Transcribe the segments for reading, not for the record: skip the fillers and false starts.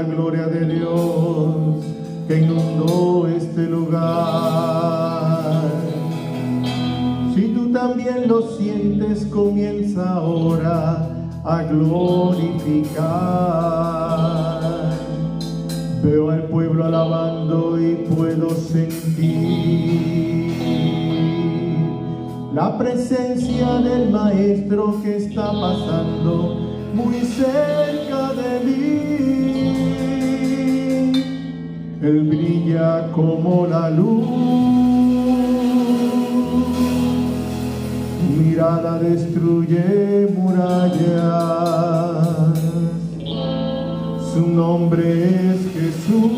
gloria de Dios que inundó este lugar. Si tú también lo sientes, comienza ahora a glorificar. Veo al pueblo alabando y puedo sentir la presencia del Maestro que está pasando muy cerca de mí. Él brilla como la luz, mirada destruye murallas. Su nombre es Jesús,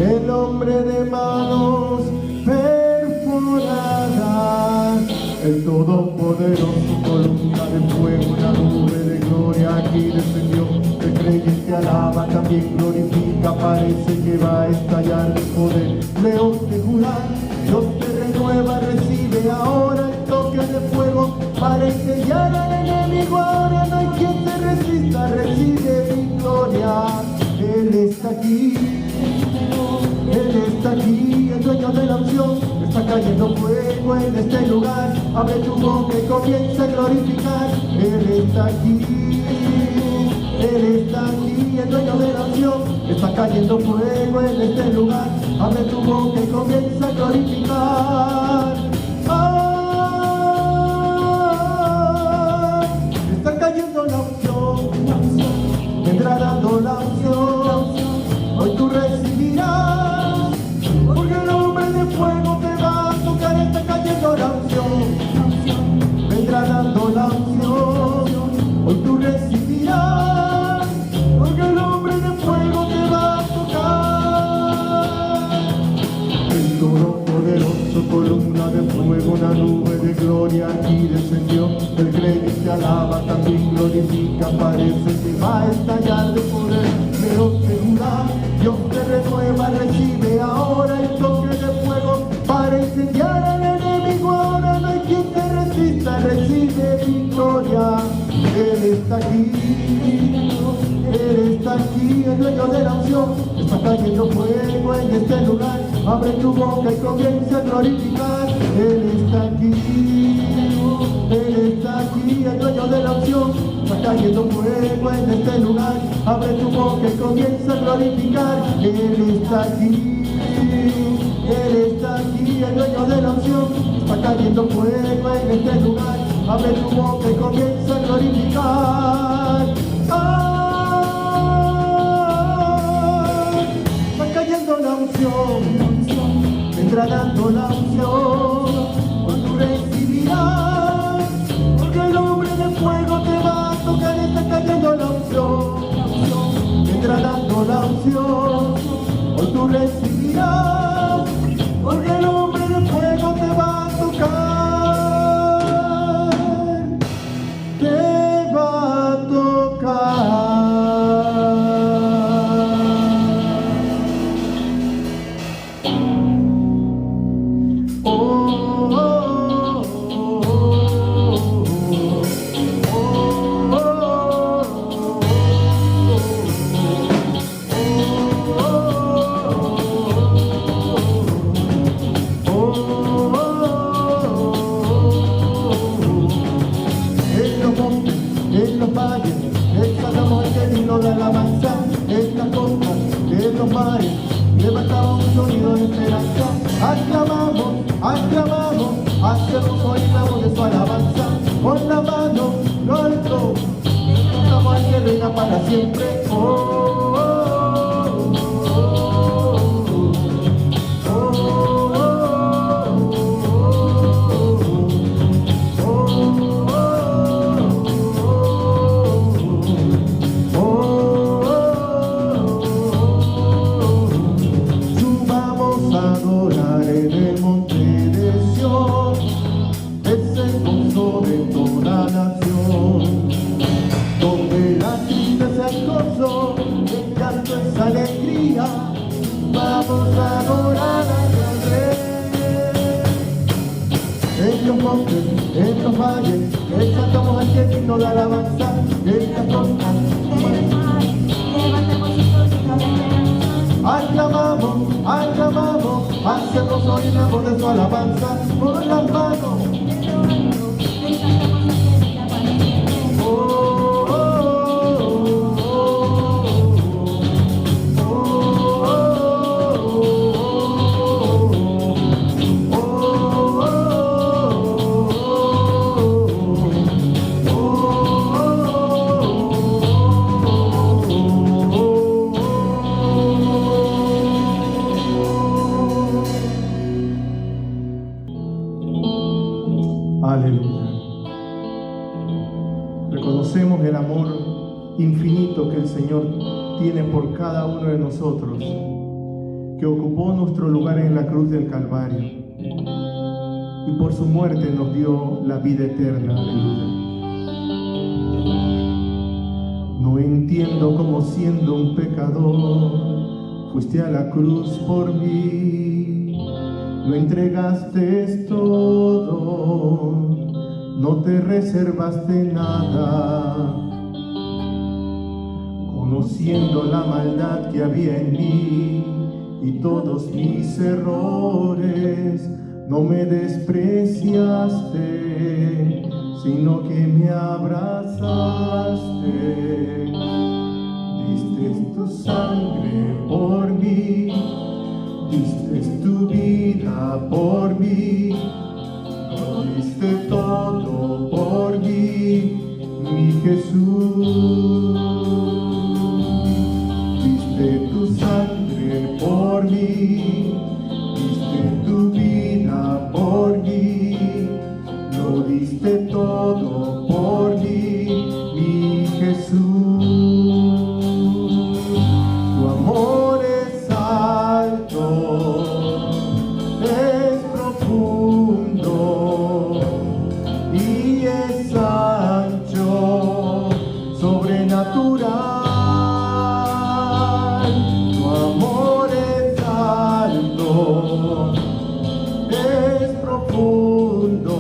el hombre de manos perforadas, el todopoderoso, columna de fuego, una nube de gloria aquí descendió. El creyente alaba, también glorifica, parece que va a estallar de poder. León de Judá, Dios te renueva, recibe ahora el toque de fuego para enseñar al enemigo. Ahora no hay quien te resista, recibe victoria. Él está aquí, el dueño de la unción. Está cayendo fuego en este lugar. Abre tu boca y comienza a glorificar. Él está aquí, el dueño de la unción. Está cayendo fuego en este lugar. Abre tu boca y comienza a glorificar. Está cayendo la unción, vendrá dando la unción. Hoy tú recibirás, porque el hombre de fuego te va a tocar. Está cayendo la unción, vendrá dando la unción. Hoy tú recibirás, porque el hombre de fuego te va a tocar. El todopoderoso, columna de fuego, una nube de gloria aquí descendió. El creyente alaba, también glorifica, parece que va a estallar de poder. Pero segura, Dios te renueva, recibe ahora el toque de fuego para incendiar al enemigo. Ahora no hay quien te resista, recibe victoria. Él está aquí, el dueño de la unción. Está cayendo fuego en este lugar. Abre tu boca y comienza a glorificar. Él está aquí, el dueño de la unción. Está cayendo fuego en este lugar. Abre tu boca y comienza a glorificar. Él está aquí, el dueño de la unción. Está cayendo fuego en este lugar. Abre tu boca y comienza a glorificar. Está cayendo la unción, vendrá dando la unción. Hoy tú recibirás, porque el hombre de fuego te va a tocar. Está cayendo la unción, vendrá dando la unción. Hoy tú recibirás, porque el hombre de fuego te va a tocar. Te va a tocar. En los valles, exaltamos el himno de alabanza. En las costas, en los mares, levantamos un sonido de esperanza. Aclamamos, hacemos hoy la voz de su alabanza. Con la mano lo alto, cantamos al que reina para siempre. En el monte de Sión, es el gozo de toda nación, donde la tristeza es gozo, el llanto es alegría. Vamos a adorar al Rey. En los montes, en los valles, exaltamos al que digno de alabanza. En las costas, aclamamos, aclamamos, hacemos hoy una voz de su alabanza con las manos. Aleluya. Reconocemos el amor infinito que el Señor tiene por cada uno de nosotros, que ocupó nuestro lugar en la cruz del Calvario y por su muerte nos dio la vida eterna. Aleluya. No entiendo cómo siendo un pecador fuiste a la cruz por mí. Lo entregaste todo, no te reservaste nada. Conociendo la maldad que había en mí y todos mis errores, no me despreciaste, sino que me abrazaste. Diste tu sangre por mí, diste tu vida por mí, lo diste todo por mí, mi Jesús. Diste tu sangre por mí, diste tu vida por mí, lo diste todo por mí, mi Jesús. Tu amor es alto, es profundo y es ancho, sobrenatural. Tu amor es alto, es profundo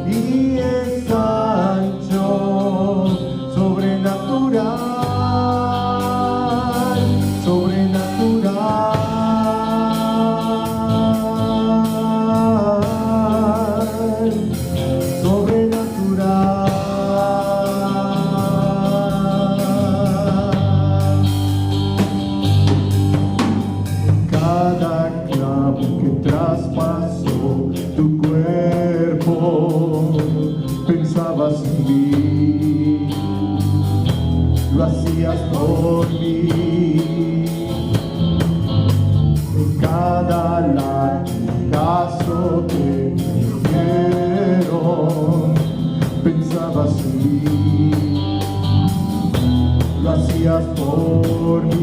y es ancho, sobrenatural, sobrenatural. Cada clavo que traspasó tu cuerpo, pensabas en mí, lo hacías por mí. En cada latigazo que me dieron, pensabas en mí, lo hacías por mí.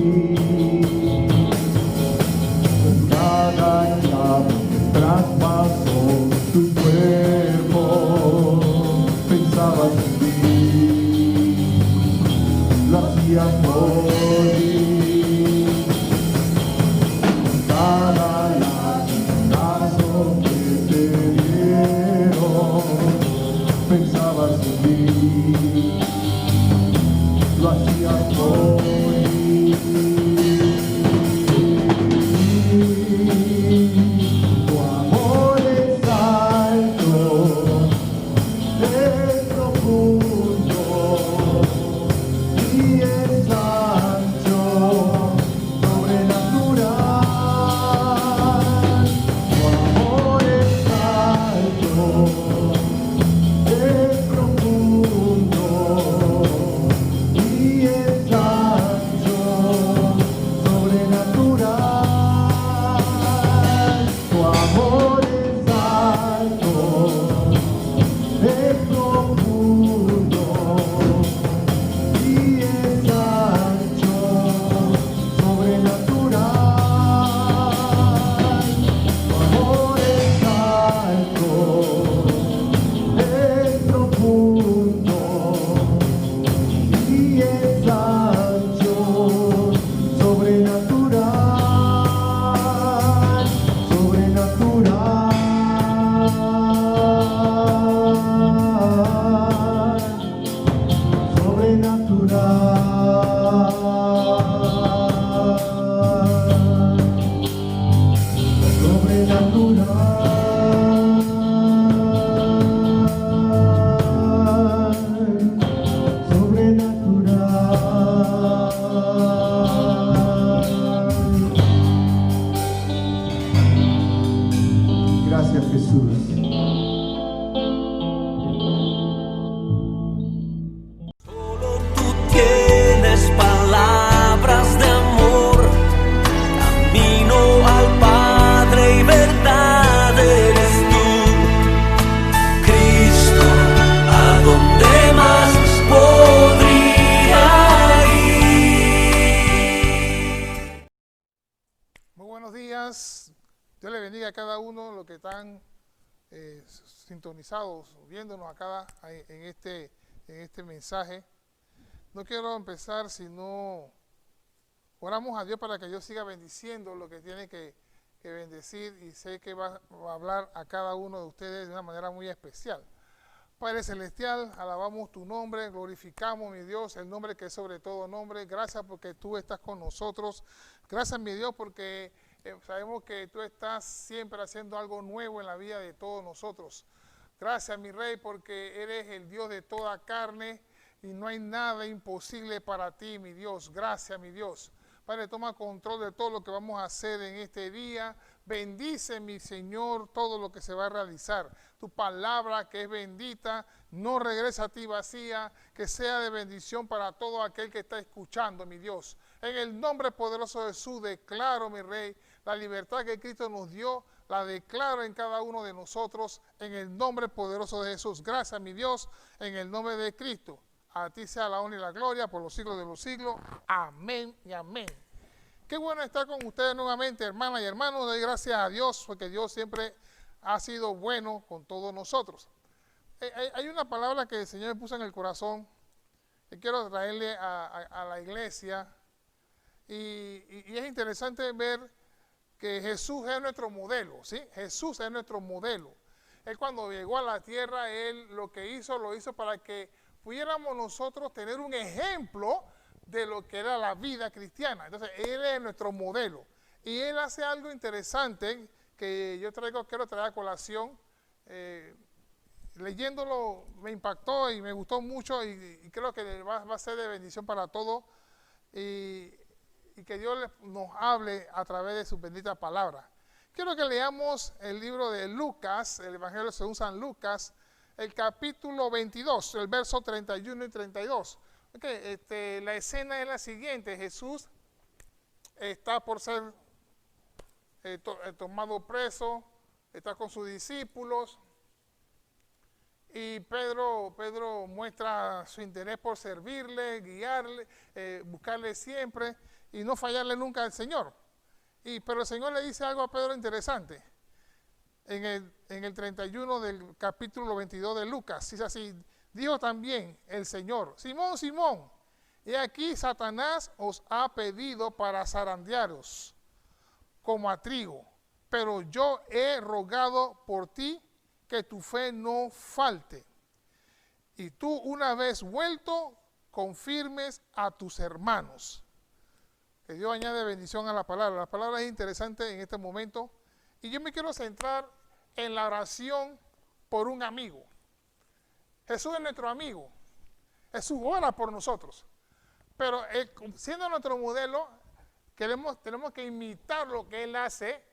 Cada clavo que traspasó tu cuerpo, pensabas en mí, lo hacías por mí. Cada latigazo que te dieron, pensabas en mí, lo hacías por mí. Tu amor es alto, es profundo y es ancho, sobrenatural. Tu amor es alto, es profundo y es ancho, sobrenatural. Tu amor es alto, es profundo y es ancho, sobrenatural. Tu amor es alto, es profundo y es ancho, sobrenatural, sobrenatural, sobrenatural. bendiga a cada uno de los que están sintonizados, viéndonos acá en este mensaje. No quiero empezar si no oramos a Dios para que Dios siga bendiciendo lo que tiene que bendecir, y sé que va a hablar a cada uno de ustedes de una manera muy especial. Padre Celestial, alabamos tu nombre, glorificamos, mi Dios, el nombre que es sobre todo nombre. Gracias porque tú estás con nosotros. Gracias, mi Dios, porque sabemos que tú estás siempre haciendo algo nuevo en la vida de todos nosotros. Gracias, mi Rey, porque eres el Dios de toda carne y no hay nada imposible para ti, mi Dios. Gracias, mi Dios. Padre, toma control de todo lo que vamos a hacer en este día. Bendice, mi Señor, todo lo que se va a realizar. Tu palabra, que es bendita, no regresa a ti vacía, que sea de bendición para todo aquel que está escuchando, mi Dios. En el nombre poderoso de Jesús, declaro, mi Rey, la libertad que Cristo nos dio, la declaro en cada uno de nosotros, en el nombre poderoso de Jesús. Gracias, mi Dios, en el nombre de Cristo. A ti sea la honra y la gloria por los siglos de los siglos. Amén y amén. Qué bueno estar con ustedes nuevamente, hermanas y hermanos. Doy gracias a Dios porque Dios siempre ha sido bueno con todos nosotros. Hay una palabra que el Señor me puso en el corazón que quiero traerle a la iglesia. Y es interesante ver que Jesús es nuestro modelo, ¿sí? Jesús es nuestro modelo. Él cuando llegó a la tierra, Él lo hizo para que pudiéramos nosotros tener un ejemplo de lo que era la vida cristiana. Entonces, Él es nuestro modelo. Y Él hace algo interesante que yo quiero traer a colación. Leyéndolo me impactó y me gustó mucho y creo que va a ser de bendición para todos. Y que Dios nos hable a través de su bendita palabra. Quiero que leamos el libro de Lucas, el Evangelio según San Lucas, el capítulo 22, el verso 31 y 32. Okay, la escena es la siguiente: Jesús está por ser tomado preso, está con sus discípulos, y Pedro muestra su interés por servirle, guiarle, buscarle siempre y no fallarle nunca al Señor. Pero el Señor le dice algo a Pedro interesante. En el 31 del capítulo 22 de Lucas, dice así: dijo también el Señor: Simón, Simón, he aquí Satanás os ha pedido para zarandearos como a trigo, pero yo he rogado por ti que tu fe no falte, y tú una vez vuelto confirmes a tus hermanos. Que Dios añade bendición a la palabra. La palabra es interesante en este momento. Y yo me quiero centrar en la oración por un amigo. Jesús es nuestro amigo. Jesús ora por nosotros. Pero siendo nuestro modelo, tenemos que imitar lo que Él hace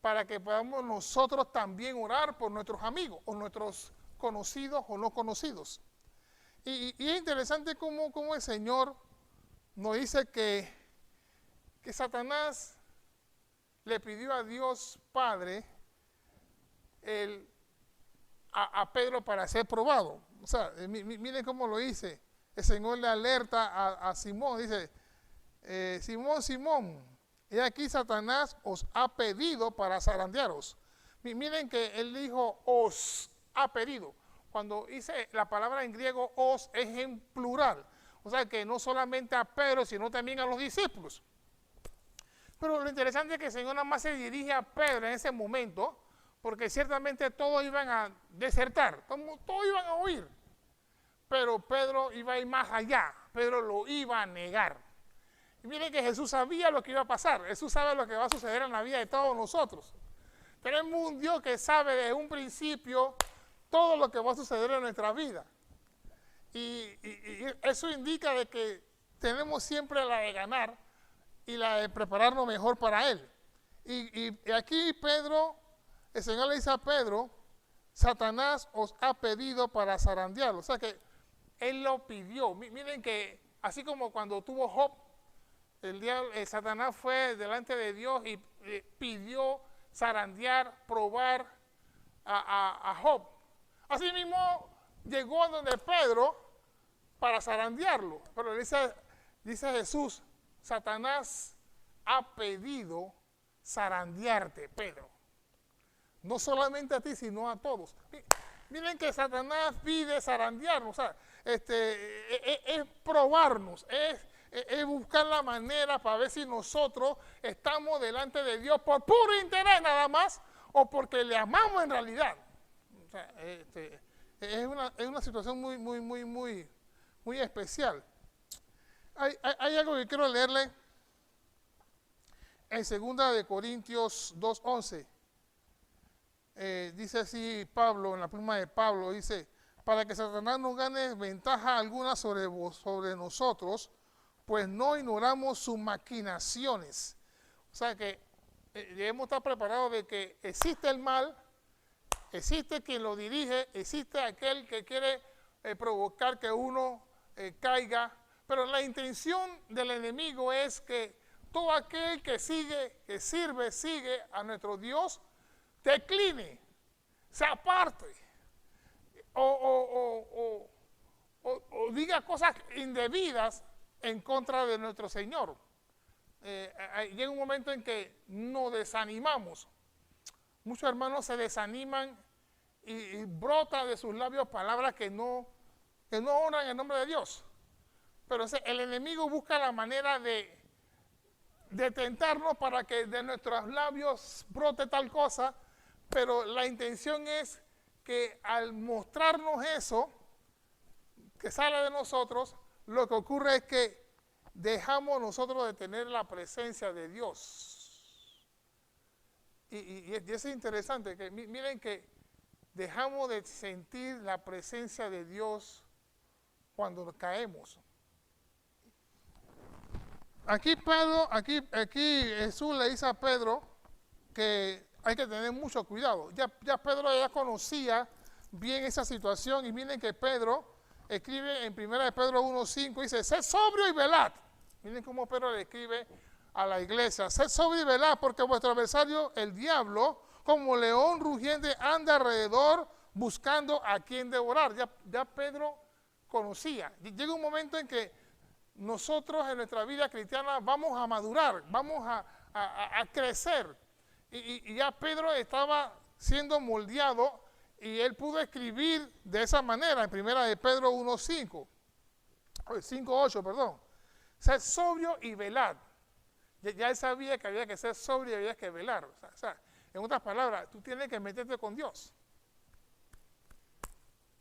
para que podamos nosotros también orar por nuestros amigos o nuestros conocidos o no conocidos. Y es interesante cómo el Señor nos dice que Satanás le pidió a Dios Padre a Pedro para ser probado. O sea, miren cómo lo dice. El Señor le alerta a Simón, dice: Simón, Simón, he aquí Satanás os ha pedido para zarandearos. Miren que Él dijo os ha pedido. Cuando dice la palabra en griego os, es en plural. O sea que no solamente a Pedro, sino también a los discípulos. Pero lo interesante es que el Señor nada más se dirige a Pedro en ese momento, porque ciertamente todos iban a desertar, todos iban a huir. Pero Pedro iba a ir más allá, Pedro lo iba a negar. Y miren que Jesús sabía lo que iba a pasar, Jesús sabe lo que va a suceder en la vida de todos nosotros. Tenemos un Dios que sabe desde un principio todo lo que va a suceder en nuestra vida. Y eso indica de que tenemos siempre la de ganar y la de prepararnos mejor para Él. Y aquí el Señor le dice a Pedro: Satanás os ha pedido para zarandearlo. O sea que Él lo pidió. Miren que así como cuando tuvo Job, Satanás fue delante de Dios y pidió zarandear, probar a Job. Así mismo llegó a donde Pedro para zarandearlo. Pero dice Jesús: Satanás ha pedido zarandearte, Pedro. no solamente a ti, sino a todos. Miren que Satanás pide zarandearnos, o sea, es probarnos, es buscar la manera para ver si nosotros estamos delante de Dios por puro interés nada más o porque le amamos en realidad. O sea, es una situación muy especial. Hay algo que quiero leerle en 2 de Corintios 2:11. Dice así Pablo, en la pluma de Pablo, dice, para que Satanás no gane ventaja alguna sobre nosotros, pues no ignoramos sus maquinaciones. O sea que debemos estar preparados de que existe el mal, existe quien lo dirige, existe aquel que quiere provocar que uno caiga, pero la intención del enemigo es que todo aquel que sigue a nuestro Dios, decline, se aparte o diga cosas indebidas en contra de nuestro Señor. Llega un momento en que nos desanimamos. Muchos hermanos se desaniman y brota de sus labios palabras que no honran el nombre de Dios. Pero el enemigo busca la manera de tentarnos para que de nuestros labios brote tal cosa, pero la intención es que al mostrarnos eso que sale de nosotros, lo que ocurre es que dejamos nosotros de tener la presencia de Dios. Y es interesante, que miren que dejamos de sentir la presencia de Dios cuando caemos. Aquí Jesús le dice a Pedro que hay que tener mucho cuidado. Ya Pedro ya conocía bien esa situación y miren que Pedro escribe en 1 de Pedro 1:5, dice, sed sobrio y velad. Miren cómo Pedro le escribe a la iglesia, sed sobrio y velad, porque vuestro adversario, el diablo, como león rugiente, anda alrededor buscando a quien devorar. Ya Pedro conocía. Llega un momento en que nosotros en nuestra vida cristiana vamos a madurar, vamos a crecer. Y ya Pedro estaba siendo moldeado y él pudo escribir de esa manera en 1 de Pedro 5:8, perdón. Ser sobrio y velad. Ya él sabía que había que ser sobrio y había que velar. O sea, en otras palabras, tú tienes que meterte con Dios.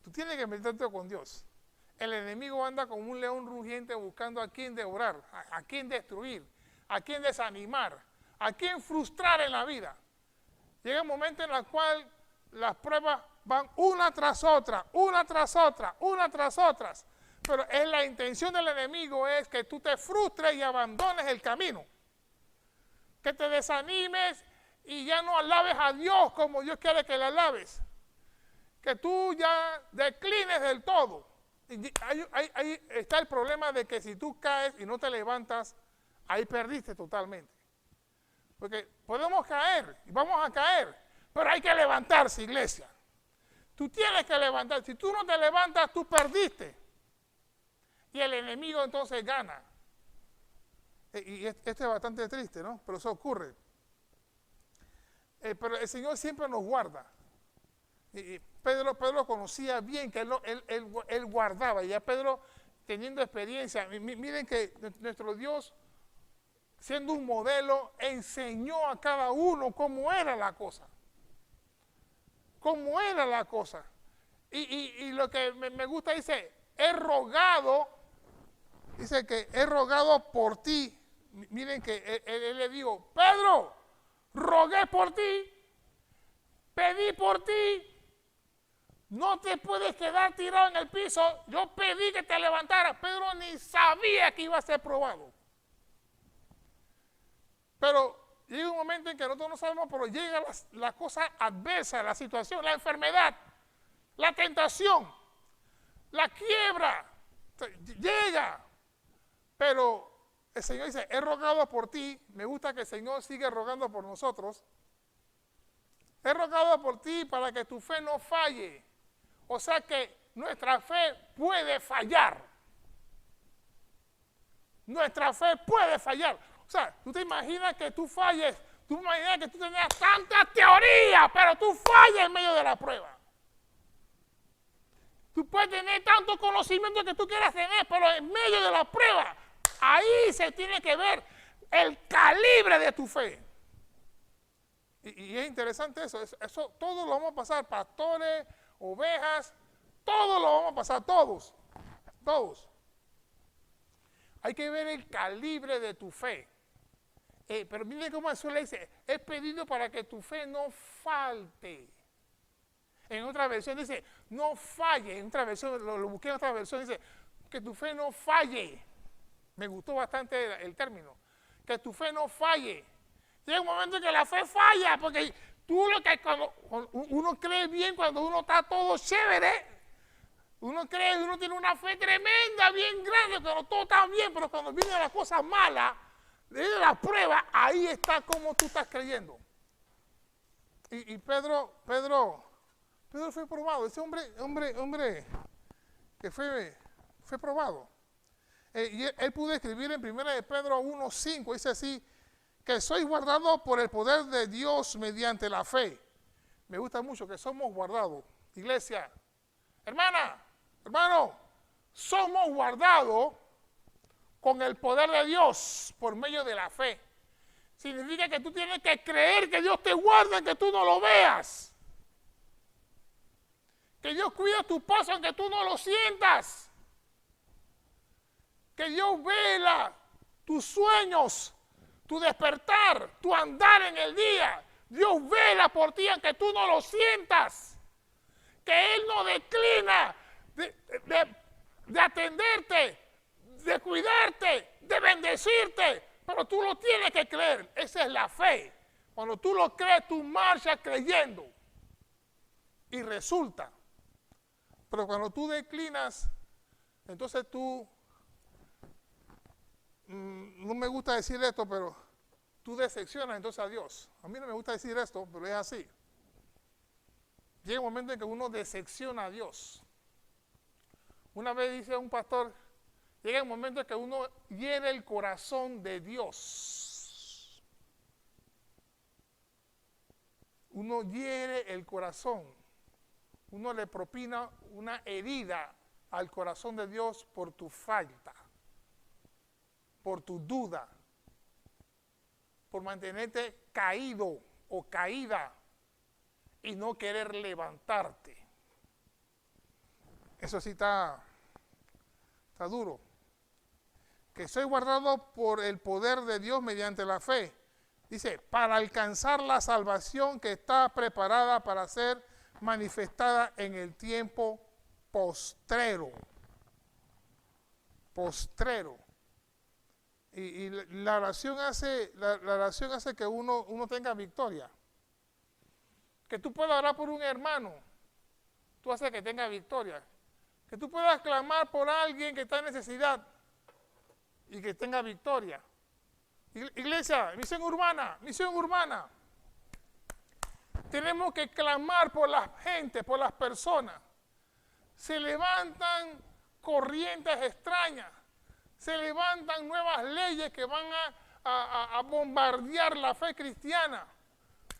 Tú tienes que meterte con Dios. El enemigo anda como un león rugiente buscando a quien devorar, a quien destruir, a quien desanimar, a quien frustrar en la vida. Llega un momento en el cual las pruebas van una tras otra, pero la intención del enemigo es que tú te frustres y abandones el camino, que te desanimes y ya no alabes a Dios como Dios quiere que le alabes, que tú ya declines del todo. Y ahí está el problema de que si tú caes y no te levantas, ahí perdiste totalmente. Porque podemos caer y vamos a caer, pero hay que levantarse, iglesia. Tú tienes que levantar. Si tú no te levantas, tú perdiste. Y el enemigo entonces gana. Y esto es bastante triste, ¿no? Pero eso ocurre. Pero el Señor siempre nos guarda. Y Pedro conocía bien que él guardaba. Y ya Pedro, teniendo experiencia, miren que nuestro Dios, siendo un modelo, enseñó a cada uno cómo era la cosa. Cómo era la cosa. Y lo que me gusta, dice, he rogado por ti. Miren que él le dijo, Pedro, rogué por ti, pedí por ti, no te puedes quedar tirado en el piso, yo pedí que te levantaras. Pedro ni sabía que iba a ser probado. Pero llega un momento en que nosotros no sabemos, pero llega la cosa adversa, la situación, la enfermedad, la tentación, la quiebra, llega. Pero el Señor dice, he rogado por ti. Me gusta que el Señor siga rogando por nosotros. He rogado por ti para que tu fe no falle. O sea que nuestra fe puede fallar. Nuestra fe puede fallar. O sea, tú te imaginas que tú falles Tú imaginas que tú tenías tantas teorías, pero tú fallas en medio de la prueba. Tú puedes tener tanto conocimiento que tú quieras tener, pero en medio de la prueba, ahí se tiene que ver el calibre de tu fe. Y es interesante eso todo lo vamos a pasar, pastores, ovejas, todo lo vamos a pasar, todos. Hay que ver el calibre de tu fe. Pero miren cómo Jesús le dice, he pedido para que tu fe no falte. En otra versión dice, no falle. En otra versión, lo busqué en otra versión, dice, que tu fe no falle. Me gustó bastante el término. Que tu fe no falle. Llega un momento en que la fe falla, porque tú cuando uno cree bien, cuando uno está todo chévere, uno tiene una fe tremenda, bien grande, cuando todo está bien, pero cuando vienen las cosas malas, viene la prueba, ahí está como tú estás creyendo. Y Pedro fue probado, ese hombre que fue probado. Y él pudo escribir en 1 de Pedro 1:5, dice así, que sois guardados por el poder de Dios mediante la fe. Me gusta mucho que somos guardados. Iglesia, hermana, hermano, somos guardados con el poder de Dios por medio de la fe. Significa que tú tienes que creer que Dios te guarda, aunque tú no lo veas. Que Dios cuida tu paso aunque tú no lo sientas. Que Dios vela tus sueños, tu despertar, tu andar en el día. Dios vela por ti aunque tú no lo sientas. Que Él no declina de atenderte, de cuidarte, de bendecirte. Pero tú lo tienes que creer. Esa es la fe. Cuando tú lo crees, tú marchas creyendo. Y resulta. Pero cuando tú declinas, entonces tú, no me gusta decir esto, pero tú decepcionas entonces a Dios. A mí no me gusta decir esto, pero es así. Llega un momento en que uno decepciona a Dios. Una vez dice un pastor, llega un momento en que uno hiere el corazón de Dios. Uno hiere el corazón. Uno le propina una herida al corazón de Dios por tu falta, por tu duda, por mantenerte caído o caída y no querer levantarte. Eso sí está duro. Que soy guardado por el poder de Dios mediante la fe. Dice, para alcanzar la salvación que está preparada para ser manifestada en el tiempo postrero. Y la oración hace que uno tenga victoria. Que tú puedas orar por un hermano, tú haces que tenga victoria. Que tú puedas clamar por alguien que está en necesidad y que tenga victoria. Iglesia, misión urbana. Tenemos que clamar por la gente, por las personas. Se levantan corrientes extrañas, se levantan nuevas leyes que van a bombardear la fe cristiana.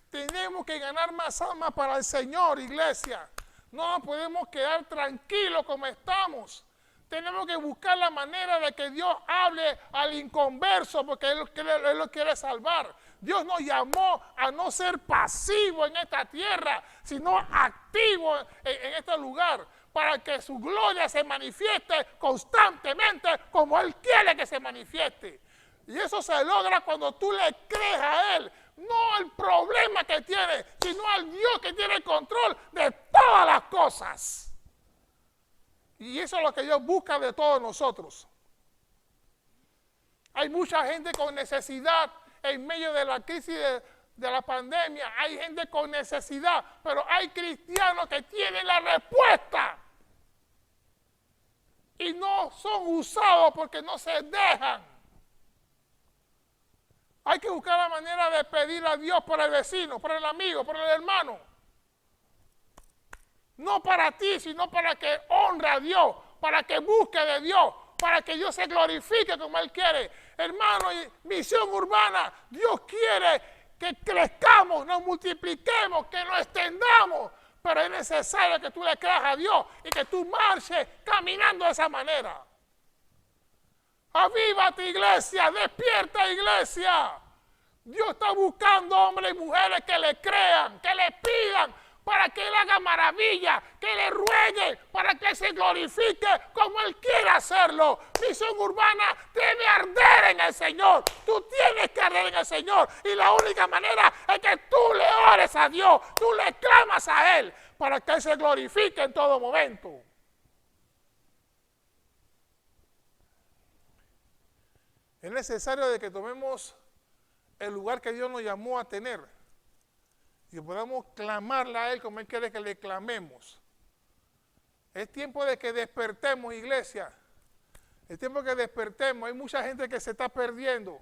Tenemos que ganar más almas para el Señor, iglesia. No nos podemos quedar tranquilos como estamos. Tenemos que buscar la manera de que Dios hable al inconverso, porque Él lo quiere salvar. Dios nos llamó a no ser pasivos en esta tierra, sino activos en este lugar, para que su gloria se manifieste constantemente como Él quiere que se manifieste. Y eso se logra cuando tú le crees a Él, no al problema que tiene, sino al Dios que tiene el control de todas las cosas. Y eso es lo que Dios busca de todos nosotros. Hay mucha gente con necesidad en medio de la crisis de la pandemia. Hay gente con necesidad, pero hay cristianos que tienen la respuesta. Y no son usados porque no se dejan. Hay que buscar la manera de pedir a Dios por el vecino, por el amigo, por el hermano. No para ti, sino para que honre a Dios, para que busque de Dios, para que Dios se glorifique como Él quiere. Hermano, misión urbana, Dios quiere que crezcamos, nos multipliquemos, que nos extendamos. Pero es necesario que tú le creas a Dios y que tú marches caminando de esa manera. Avívate, iglesia, despierta, iglesia. Dios está buscando hombres y mujeres que le crean, que le pidan para que Él haga maravilla, que le rueguen para que se glorifique como Él quiere hacerlo. Misión Urbana debe arder en el Señor. Tú tienes que arder en el Señor. Y la única manera es que tú le ores a Dios, tú le clamas a Él para que Él se glorifique en todo momento. Es necesario de que tomemos el lugar que Dios nos llamó a tener y podamos clamarle a Él como Él quiere que le clamemos. Es tiempo de que despertemos, iglesia. Es tiempo de que despertemos. Hay mucha gente que se está perdiendo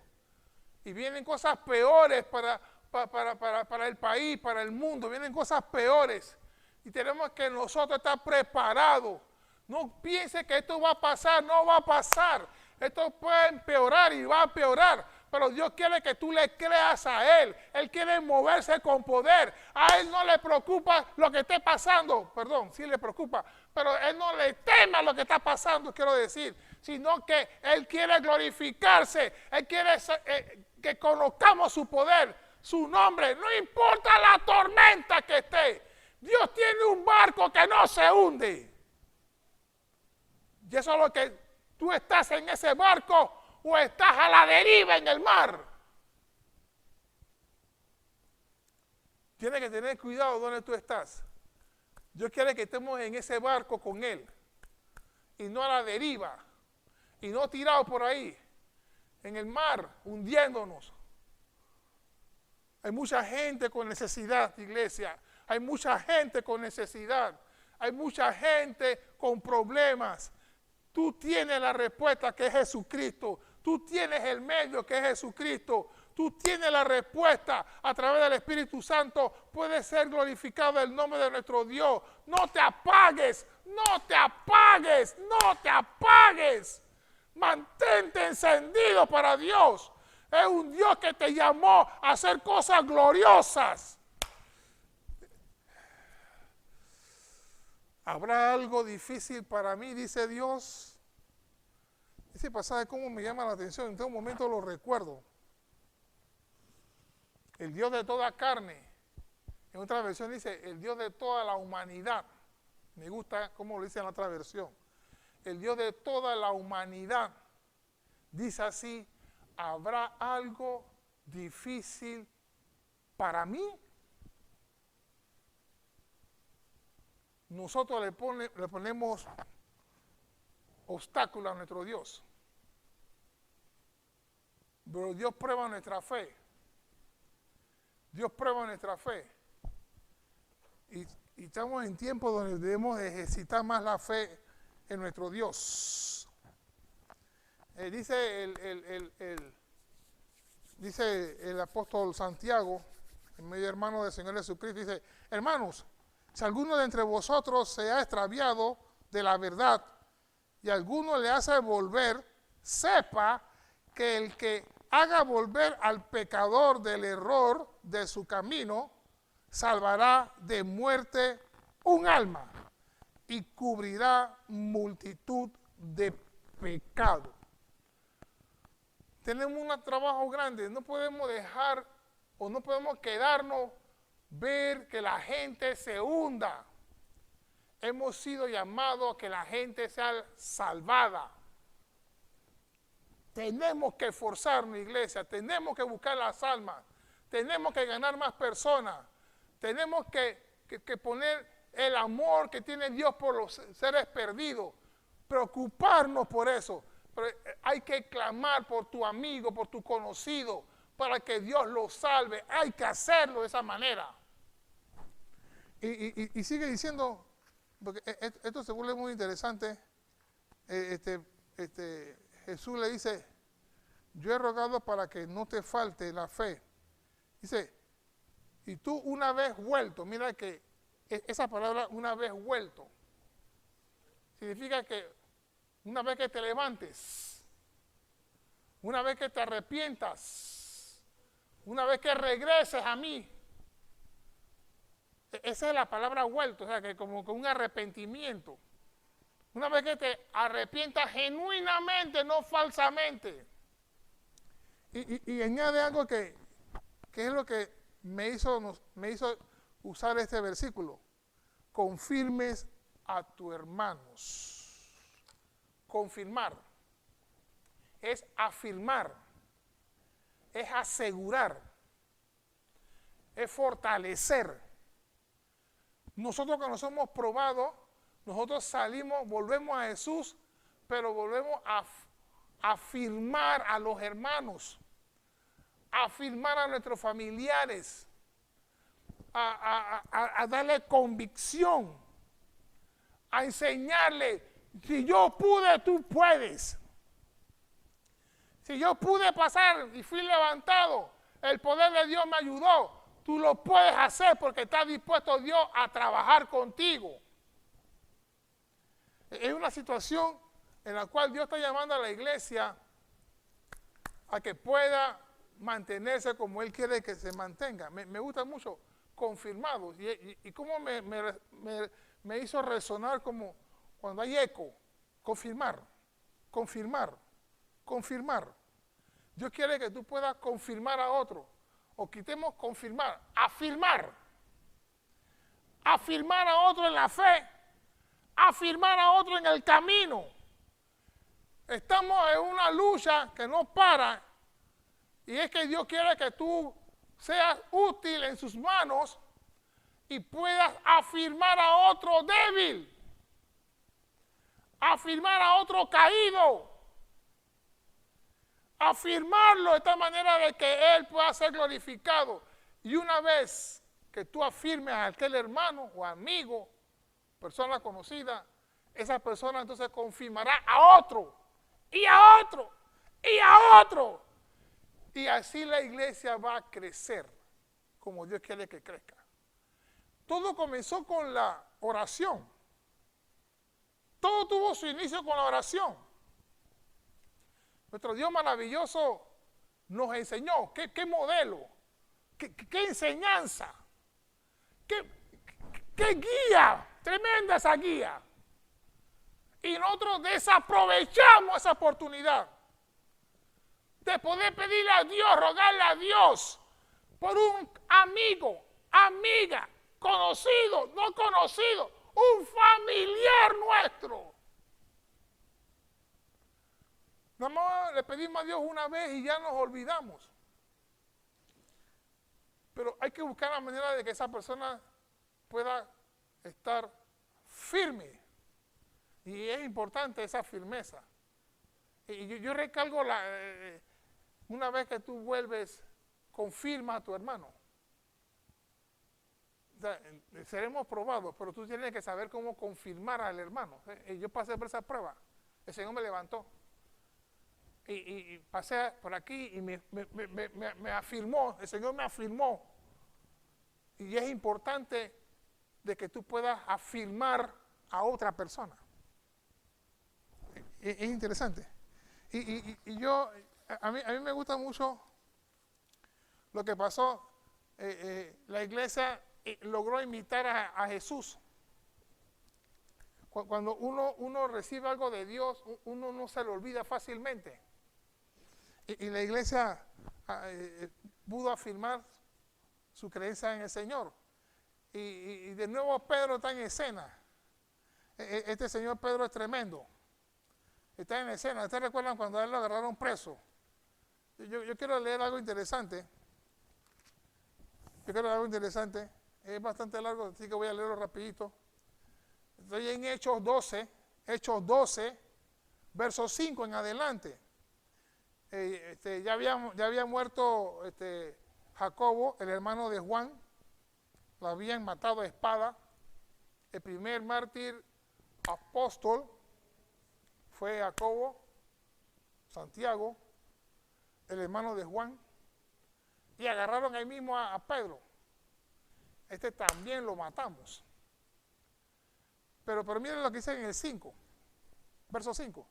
y vienen cosas peores para el país, para el mundo. Vienen cosas peores y tenemos que nosotros estar preparados. No piense que esto va a pasar, no va a pasar. Esto puede empeorar y va a empeorar, pero Dios quiere que tú le creas a Él. Él quiere moverse con poder. A Él no le preocupa lo que esté pasando. Perdón, sí le preocupa, pero Él no le teme a lo que está pasando, quiero decir, sino que Él quiere glorificarse. Él quiere que conozcamos su poder, su nombre. No importa la tormenta que esté. Dios tiene un barco que no se hunde. Y eso es lo que tú estás en ese barco o estás a la deriva en el mar. Tienes que tener cuidado donde tú estás. Dios quiere que estemos en ese barco con Él y no a la deriva y no tirados por ahí en el mar hundiéndonos. Hay mucha gente con necesidad, iglesia. Hay mucha gente con necesidad. Hay mucha gente con problemas. Tú tienes la respuesta que es Jesucristo. Tú tienes el medio que es Jesucristo. Tú tienes la respuesta a través del Espíritu Santo. Puede ser glorificado el nombre de nuestro Dios. No te apagues, no te apagues, no te apagues. Mantente encendido para Dios. Es un Dios que te llamó a hacer cosas gloriosas. ¿Habrá algo difícil para mí? Dice Dios. Ese pasaje cómo me llama la atención, en todo momento lo recuerdo. El Dios de toda carne. En otra versión dice, el Dios de toda la humanidad. Me gusta cómo lo dice en la otra versión. El Dios de toda la humanidad. Dice así, ¿habrá algo difícil para mí? Nosotros le ponemos obstáculos a nuestro Dios. Pero Dios prueba nuestra fe. Dios prueba nuestra fe. Y estamos en tiempos donde debemos ejercitar más la fe en nuestro Dios. Dice el apóstol Santiago, el medio hermano del Señor Jesucristo, dice, hermanos, si alguno de entre vosotros se ha extraviado de la verdad y alguno le hace volver, sepa que el que haga volver al pecador del error de su camino, salvará de muerte un alma y cubrirá multitud de pecados. Tenemos un trabajo grande, no podemos dejar o no podemos quedarnos ver que la gente se hunda. Hemos sido llamados a que la gente sea salvada. Tenemos que esforzarnos, iglesia, tenemos que buscar las almas, tenemos que ganar más personas, tenemos que poner el amor que tiene Dios por los seres perdidos, preocuparnos por eso. Pero hay que clamar por tu amigo, por tu conocido, para que Dios lo salve. Hay que hacerlo de esa manera. Y sigue diciendo, porque esto se vuelve muy interesante, Jesús le dice, yo he rogado para que no te falte la fe. Dice, y tú una vez vuelto, mira que esa palabra una vez vuelto, significa que una vez que te levantes, una vez que te arrepientas, una vez que regreses a mí, esa es la palabra vuelto, o sea, que como con un arrepentimiento. Una vez que te arrepientas genuinamente, no falsamente. Y añade algo que es lo que me hizo usar este versículo. Confirmes a tus hermanos. Confirmar. Es afirmar. Es asegurar. Es fortalecer. Nosotros que nos hemos probado, nosotros salimos, volvemos a Jesús, pero volvemos a afirmar a los hermanos, a afirmar a nuestros familiares, a darle convicción, a enseñarle, si yo pude, tú puedes. Si yo pude pasar y fui levantado, el poder de Dios me ayudó. Tú lo puedes hacer porque está dispuesto Dios a trabajar contigo. Es una situación en la cual Dios está llamando a la iglesia a que pueda mantenerse como Él quiere que se mantenga. Me gusta mucho confirmado. Y cómo me hizo resonar como cuando hay eco. Confirmar, confirmar, confirmar. Dios quiere que tú puedas confirmar a otro. O quitemos confirmar, afirmar. Afirmar a otro en la fe. Afirmar a otro en el camino. Estamos en una lucha que no para. Y es que Dios quiere que tú seas útil en sus manos y puedas afirmar a otro débil. Afirmar a otro caído. Afirmarlo de tal manera de que Él pueda ser glorificado. Y una vez que tú afirmes a aquel hermano o amigo, persona conocida, esa persona entonces confirmará a otro, y a otro, y a otro. Y así la iglesia va a crecer como Dios quiere que crezca. Todo comenzó con la oración. Todo tuvo su inicio con la oración. Nuestro Dios maravilloso nos enseñó qué modelo, qué enseñanza, qué guía, tremenda esa guía. Y nosotros desaprovechamos esa oportunidad de poder pedirle a Dios, rogarle a Dios por un amigo, amiga, conocido, no conocido, un familiar nuestro. Nada más le pedimos a Dios una vez y ya nos olvidamos. Pero hay que buscar la manera de que esa persona pueda estar firme. Y es importante esa firmeza. Y yo recalco una vez que tú vuelves, confirma a tu hermano. O sea, seremos probados, pero tú tienes que saber cómo confirmar al hermano. Yo pasé por esa prueba. El Señor me levantó. Y pasé por aquí y me afirmó, el Señor me afirmó. Y es importante de que tú puedas afirmar a otra persona. Es interesante. Y yo, a mí me gusta mucho lo que pasó. La iglesia logró imitar a Jesús. Cuando uno recibe algo de Dios, uno no se lo olvida fácilmente. Y la iglesia pudo afirmar su creencia en el Señor. Y de nuevo Pedro está en escena. Este señor Pedro es tremendo. Está en escena. ¿Ustedes recuerdan cuando a él lo agarraron preso? Yo quiero leer algo interesante. Es bastante largo, así que voy a leerlo rapidito. Estoy en Hechos 12, verso 5 en adelante. Ya había muerto Jacobo, el hermano de Juan. Lo habían matado a espada. El primer mártir apóstol fue Jacobo, Santiago, el hermano de Juan. Y agarraron ahí mismo a Pedro. También lo matamos. Pero miren lo que dice en el 5, verso 5.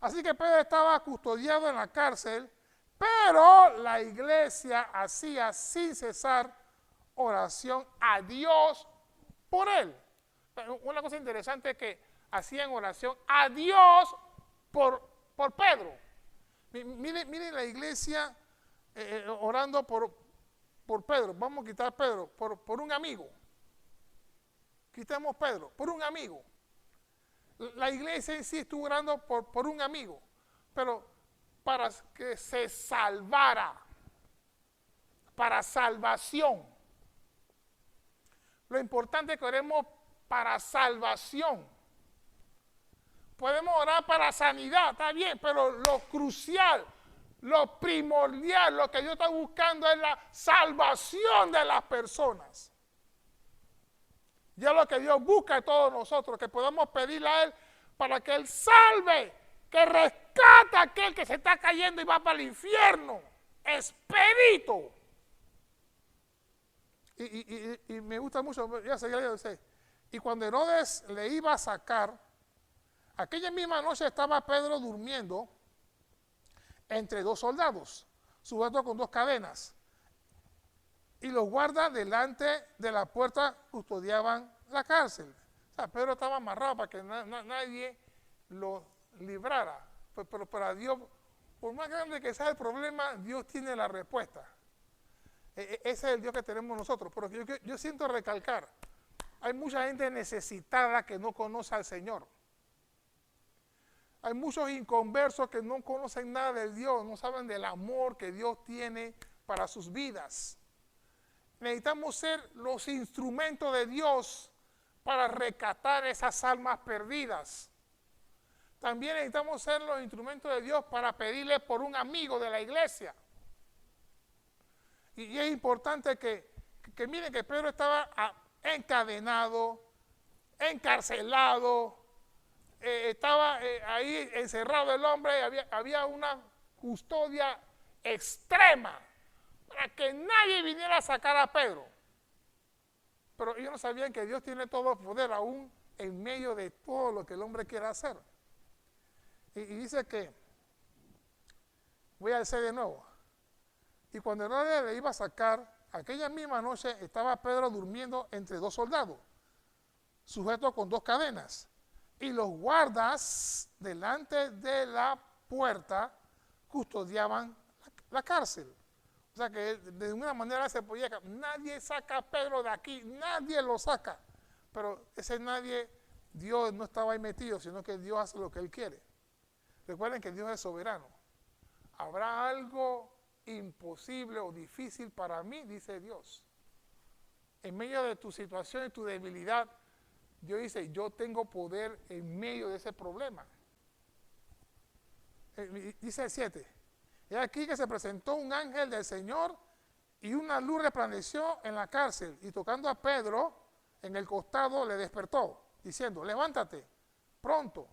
Así que Pedro estaba custodiado en la cárcel, Pero la iglesia hacía sin cesar oración a Dios por él. Una cosa interesante es que hacían oración a Dios por Pedro. Miren la iglesia orando por Pedro. Vamos a quitar Pedro por un amigo. Quitemos Pedro por un amigo. La iglesia en sí estuvo orando por un amigo, pero para que se salvara, para salvación. Lo importante es que oremos para salvación. Podemos orar para sanidad, está bien, pero lo crucial, lo primordial, lo que Dios está buscando es la salvación de las personas. Ya lo que Dios busca de todos nosotros, que podamos pedirle a Él para que Él salve, que rescate a aquel que se está cayendo y va para el infierno, expedito. Y me gusta mucho, ya seguía leyendo, y cuando Herodes le iba a sacar, aquella misma noche estaba Pedro durmiendo entre dos soldados, sujeto con dos cadenas. Y los guardas delante de la puerta custodiaban la cárcel. O sea, Pedro estaba amarrado para que nadie lo librara. Pero para Dios, por más grande que sea el problema, Dios tiene la respuesta. Ese es el Dios que tenemos nosotros. Pero yo siento recalcar, hay mucha gente necesitada que no conoce al Señor. Hay muchos inconversos que no conocen nada de Dios, no saben del amor que Dios tiene para sus vidas. Necesitamos ser los instrumentos de Dios para rescatar esas almas perdidas. También necesitamos ser los instrumentos de Dios para pedirle por un amigo de la iglesia. Y es importante que miren que Pedro estaba encadenado, encarcelado, estaba ahí encerrado el hombre, había una custodia extrema para que nadie viniera a sacar a Pedro. Pero ellos no sabían que Dios tiene todo el poder aún en medio de todo lo que el hombre quiera hacer. Y dice que, voy a decir de nuevo, y cuando Herodes le iba a sacar, aquella misma noche estaba Pedro durmiendo entre dos soldados, sujeto con dos cadenas, y los guardas delante de la puerta custodiaban la cárcel. O sea que de ninguna manera se podía, nadie saca a Pedro de aquí, nadie lo saca. Pero ese nadie, Dios no estaba ahí metido, sino que Dios hace lo que Él quiere. Recuerden que Dios es soberano. ¿Habrá algo imposible o difícil para mí? Dice Dios. En medio de tu situación y tu debilidad, Dios dice, yo tengo poder en medio de ese problema. Dice el 7. Es aquí que se presentó un ángel del Señor y una luz resplandeció en la cárcel y tocando a Pedro en el costado le despertó, diciendo, levántate pronto.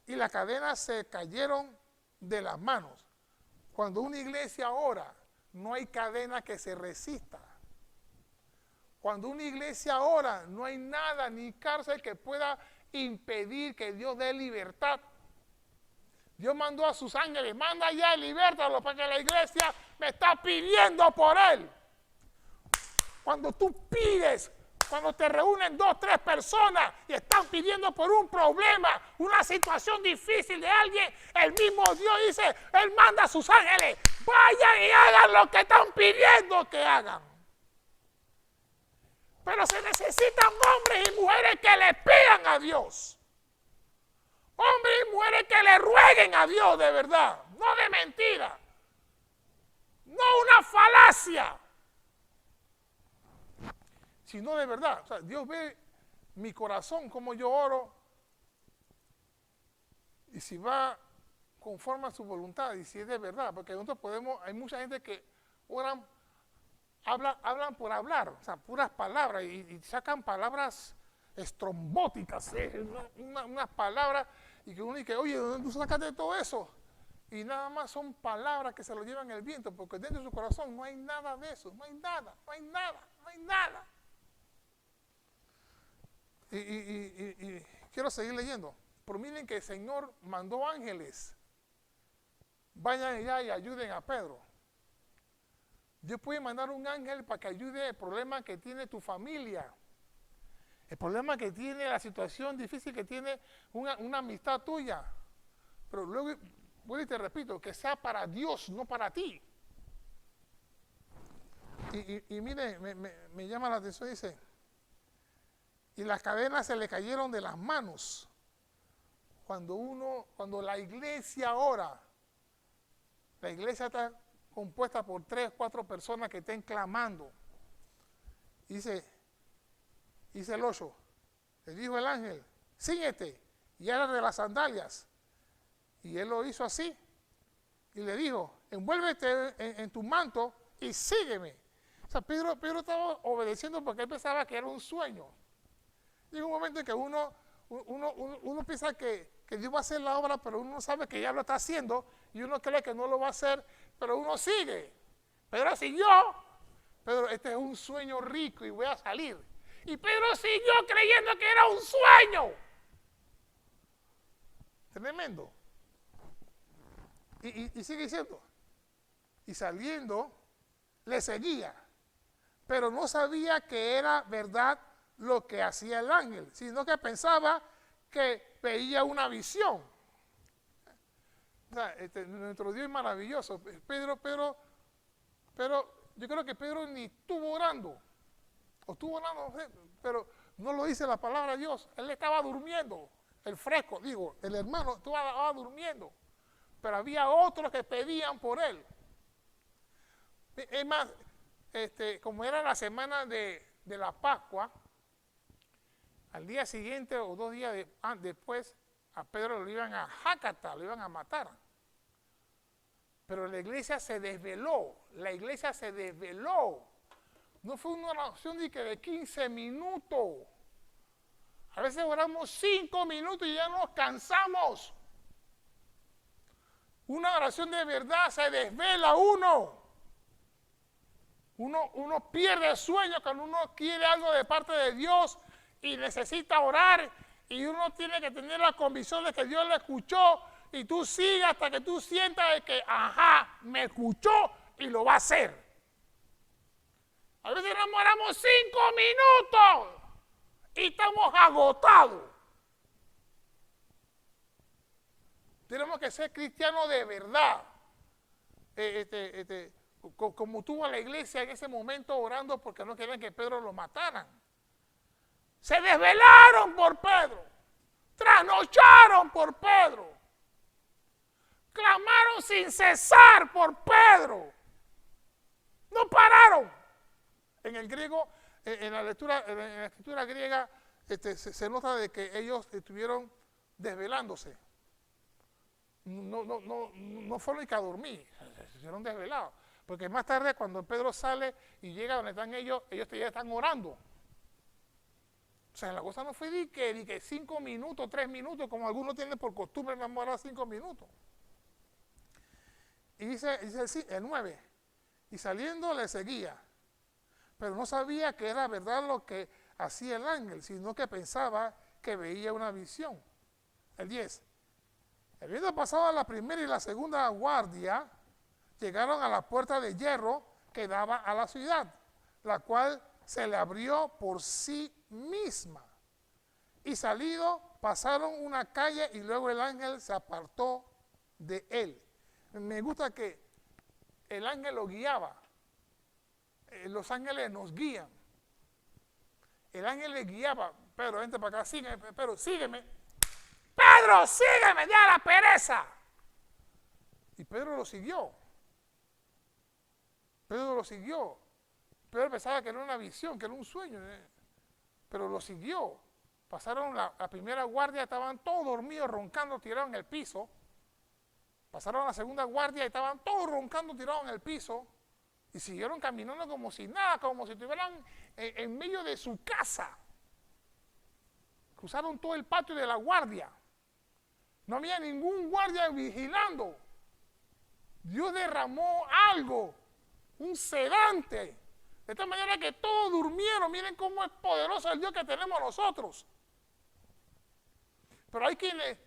Y las cadenas se cayeron de las manos. Cuando una iglesia ora, no hay cadena que se resista. Cuando una iglesia ora, no hay nada ni cárcel que pueda impedir que Dios dé libertad. Dios mandó a sus ángeles, manda ya y libértalo, porque la iglesia me está pidiendo por él. Cuando tú pides, cuando te reúnen 2, 3 personas y están pidiendo por un problema, una situación difícil de alguien, el mismo Dios dice, Él manda a sus ángeles, vayan y hagan lo que están pidiendo que hagan. Pero se necesitan hombres y mujeres que le pidan a Dios. Hombres y mujeres que le rueguen a Dios de verdad, no de mentira, no una falacia, sino de verdad. O sea, Dios ve mi corazón, como yo oro, y si va conforme a su voluntad, y si es de verdad, porque nosotros podemos, hay mucha gente que oran, hablan por hablar, o sea, puras palabras, y sacan palabras estrombóticas, unas palabras, y que uno dice, oye, ¿dónde tú sacaste todo eso? Y nada más son palabras que se lo llevan el viento, porque dentro de su corazón no hay nada de eso, no hay nada, no hay nada, no hay nada. Y quiero seguir leyendo, pero miren que el Señor mandó ángeles vayan allá y ayuden a Pedro. Dios puede mandar un ángel para que ayude el problema que tiene tu familia. El problema que tiene, la situación difícil que tiene una amistad tuya. Pero luego, vuelvo y te repito, que sea para Dios, no para ti. Y mire, me llama la atención, dice, y las cadenas se le cayeron de las manos. Cuando la iglesia ora, la iglesia está compuesta por 3, 4 personas que estén clamando. Dice el 8, le dijo el ángel, síguete y agarre las sandalias. Y él lo hizo así. Y le dijo, envuélvete en tu manto y sígueme. O sea, Pedro estaba obedeciendo porque él pensaba que era un sueño. Llega un momento en que uno piensa que Dios va a hacer la obra, pero uno sabe que ya lo está haciendo y uno cree que no lo va a hacer, pero uno sigue. Pedro siguió. Pedro, este es un sueño rico y voy a salir. Y Pedro siguió creyendo que era un sueño. Tremendo. Y sigue diciendo. Y saliendo, le seguía. Pero no sabía que era verdad lo que hacía el ángel, sino que pensaba que veía una visión. O sea, nuestro Dios es maravilloso. Pero yo creo que Pedro ni estuvo orando. O estuvo orando, pero no lo dice la palabra de Dios. Él estaba durmiendo. El fresco, digo, el hermano estaba durmiendo. Pero había otros que pedían por él. Es más, como era la semana de la Pascua, al día siguiente o 2 días después, a Pedro lo iban a jacatar, lo iban a matar. Pero la iglesia se desveló, No fue una oración de 15 minutos. A veces oramos 5 minutos y ya nos cansamos. Una oración de verdad se desvela uno. Uno pierde el sueño cuando uno quiere algo de parte de Dios y necesita orar, y uno tiene que tener la convicción de que Dios le escuchó, y tú sigues hasta que tú sientas de que, me escuchó y lo va a hacer. A veces nos oramos 5 minutos y estamos agotados. Tenemos que ser cristianos de verdad. Como tuvo la iglesia en ese momento orando porque no querían que Pedro lo mataran. Se desvelaron por Pedro, trasnocharon por Pedro, clamaron sin cesar por Pedro, no pararon. En el griego, en la escritura griega, se nota de que ellos estuvieron desvelándose. No fueron a dormir, se hicieron desvelados. Porque más tarde, cuando Pedro sale y llega donde están ellos ya están orando. O sea, la cosa no fue de que 5 minutos, 3 minutos, como algunos tienen por costumbre, vamos a orar 5 minutos. Y dice el 9, y saliendo le seguía, pero no sabía que era verdad lo que hacía el ángel, sino que pensaba que veía una visión. El 10, habiendo pasado la primera y la segunda guardia, llegaron a la puerta de hierro que daba a la ciudad, la cual se le abrió por sí misma. Y salido, pasaron una calle y luego el ángel se apartó de él. Me gusta que el ángel lo guiaba. Los ángeles nos guían. El ángel le guiaba. Pedro, vente para acá, sígueme. Pedro, sígueme. Pedro, sígueme, ya la pereza. Y Pedro lo siguió. Pedro pensaba que era una visión, que era un sueño, pero lo siguió. Pasaron la primera guardia, estaban todos dormidos, roncando, tirados en el piso. Pasaron la segunda guardia y estaban todos roncando, tirados en el piso. Y siguieron caminando como si nada, como si estuvieran en medio de su casa. Cruzaron todo el patio de la guardia. No había ningún guardia vigilando. Dios derramó algo, un sedante, de tal manera que todos durmieron. Miren cómo es poderoso el Dios que tenemos nosotros. Pero hay quienes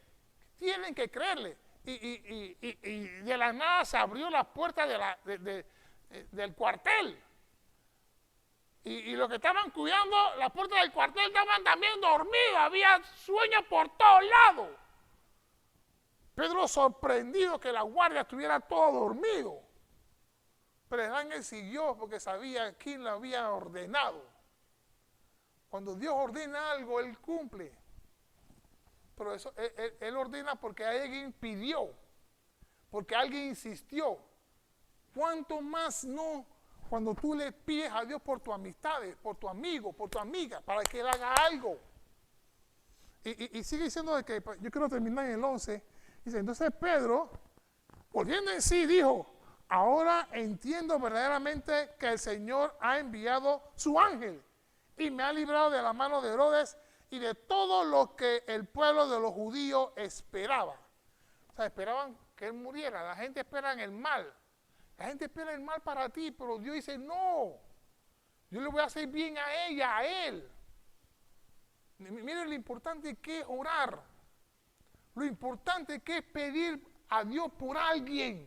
tienen que creerle. y de la nada se abrió la puerta del cuartel. Y los que estaban cuidando la puerta del cuartel estaban también dormidos, había sueños por todos lados. Pedro sorprendido que la guardia estuviera todo dormido. Pero el ángel siguió porque sabía quién lo había ordenado. Cuando Dios ordena algo, Él cumple. Pero eso, él ordena porque alguien pidió, porque alguien insistió. ¿Cuánto más no cuando tú le pides a Dios por tus amistades, por tu amigo, por tu amiga, para que Él haga algo? Y sigue diciendo de que, yo quiero terminar en el 11, dice, entonces Pedro, volviendo en sí, dijo, ahora entiendo verdaderamente que el Señor ha enviado su ángel y me ha librado de la mano de Herodes y de todo lo que el pueblo de los judíos esperaba. O sea, esperaban que él muriera. La gente espera en el mal. La gente espera el mal para ti, pero Dios dice, no. Yo le voy a hacer bien a ella, a él. Miren lo importante que es orar. Lo importante que es pedir a Dios por alguien.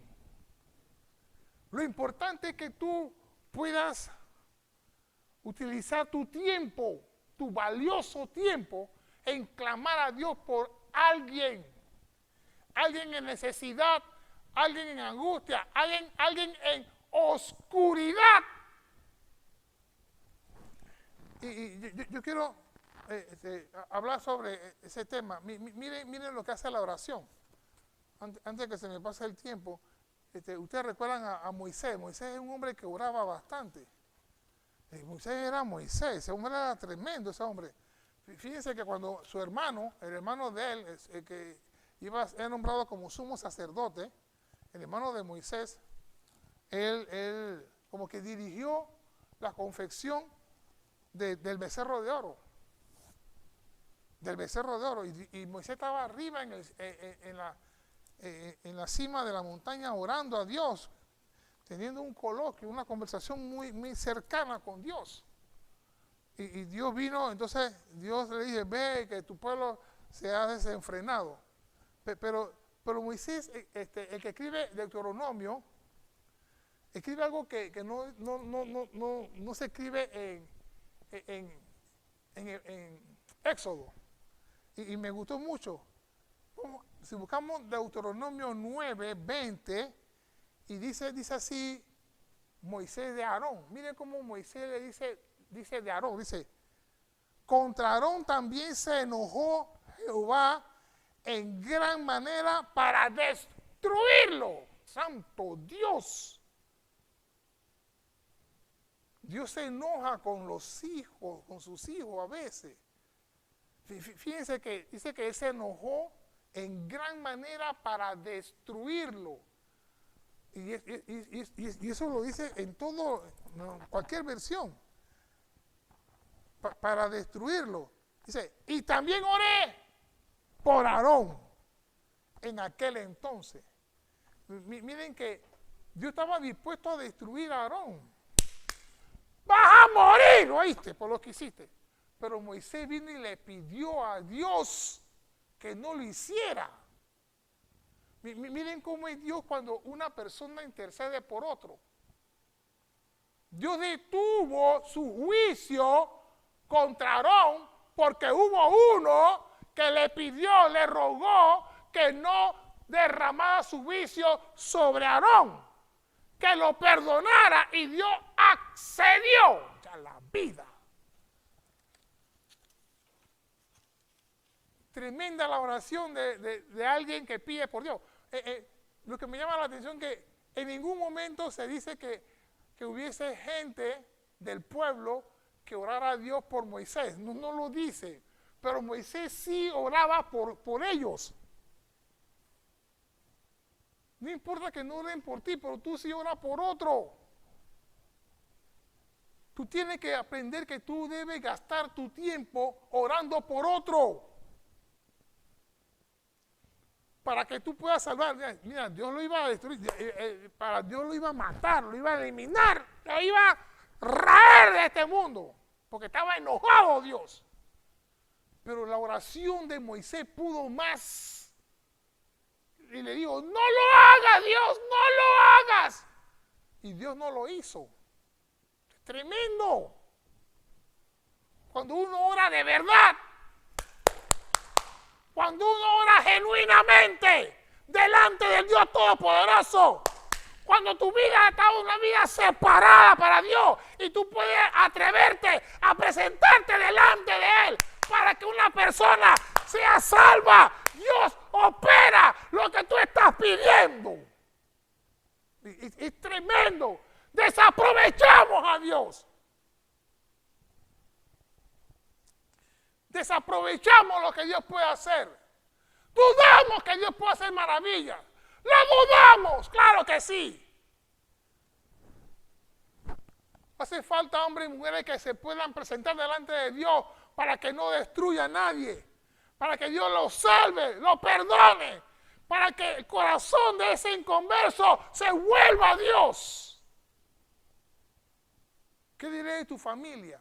Lo importante es que tú puedas utilizar tu tiempo, tu valioso tiempo, en clamar a Dios por alguien. Alguien en necesidad, alguien en angustia, alguien en oscuridad. Y yo quiero hablar sobre ese tema. Miren lo que hace la oración. Antes que se me pase el tiempo, ustedes recuerdan a Moisés. Moisés es un hombre que oraba bastante. Moisés era Moisés, ese hombre era tremendo, ese hombre. Fíjense que cuando su hermano, el hermano de él, el que era nombrado como sumo sacerdote, el hermano de Moisés, él como que dirigió la confección del becerro de oro. Del becerro de oro. Y Moisés estaba arriba en la cima de la montaña orando a Dios, teniendo un coloquio, una conversación muy, muy cercana con Dios. Y Dios vino, entonces Dios le dice, ve que tu pueblo se ha desenfrenado. Pero Moisés, el que escribe Deuteronomio, escribe algo que no se escribe en Éxodo. Y me gustó mucho. Si buscamos Deuteronomio 9, 20, y dice así, Moisés de Aarón. Miren cómo Moisés le dice de Aarón. Dice, contra Aarón también se enojó Jehová en gran manera para destruirlo. Santo Dios. Dios se enoja con los hijos, con sus hijos a veces. Fíjense que dice que Él se enojó en gran manera para destruirlo. Y eso lo dice en cualquier versión. Para destruirlo. Dice, y también oré por Aarón en aquel entonces. Miren que Dios estaba dispuesto a destruir a Aarón. Vas a morir, ¿oíste? Por lo que hiciste. Pero Moisés vino y le pidió a Dios que no lo hiciera. Miren cómo es Dios cuando una persona intercede por otro. Dios detuvo su juicio contra Aarón porque hubo uno que le pidió, le rogó que no derramara su juicio sobre Aarón, que lo perdonara, y Dios accedió a la vida. Tremenda la oración de alguien que pide por Dios. Lo que me llama la atención es que en ningún momento se dice que hubiese gente del pueblo que orara a Dios por Moisés. No lo dice. Pero Moisés sí oraba por ellos. No importa que no oren por ti, pero tú sí oras por otro. Tú tienes que aprender que tú debes gastar tu tiempo orando por otro. Para que tú puedas salvar. Mira, Dios lo iba a destruir, para Dios lo iba a matar, lo iba a eliminar, lo iba a raer de este mundo, porque estaba enojado Dios. Pero la oración de Moisés pudo más. y le digo, no lo hagas, Dios, no lo hagas. Y Dios no lo hizo. Es tremendo. Cuando uno ora de verdad, cuando uno ora genuinamente delante del Dios Todopoderoso, cuando tu vida está una vida separada para Dios y tú puedes atreverte a presentarte delante de Él para que una persona sea salva, Dios opera lo que tú estás pidiendo. Es tremendo. Desaprovechamos a Dios. Desaprovechamos lo que Dios puede hacer. Dudamos que Dios puede hacer maravillas. ¡Lo dudamos! ¡Claro que sí! Hace falta hombres y mujeres que se puedan presentar delante de Dios para que no destruya a nadie, para que Dios los salve, los perdone, para que el corazón de ese inconverso se vuelva a Dios. ¿Qué diré de tu familia?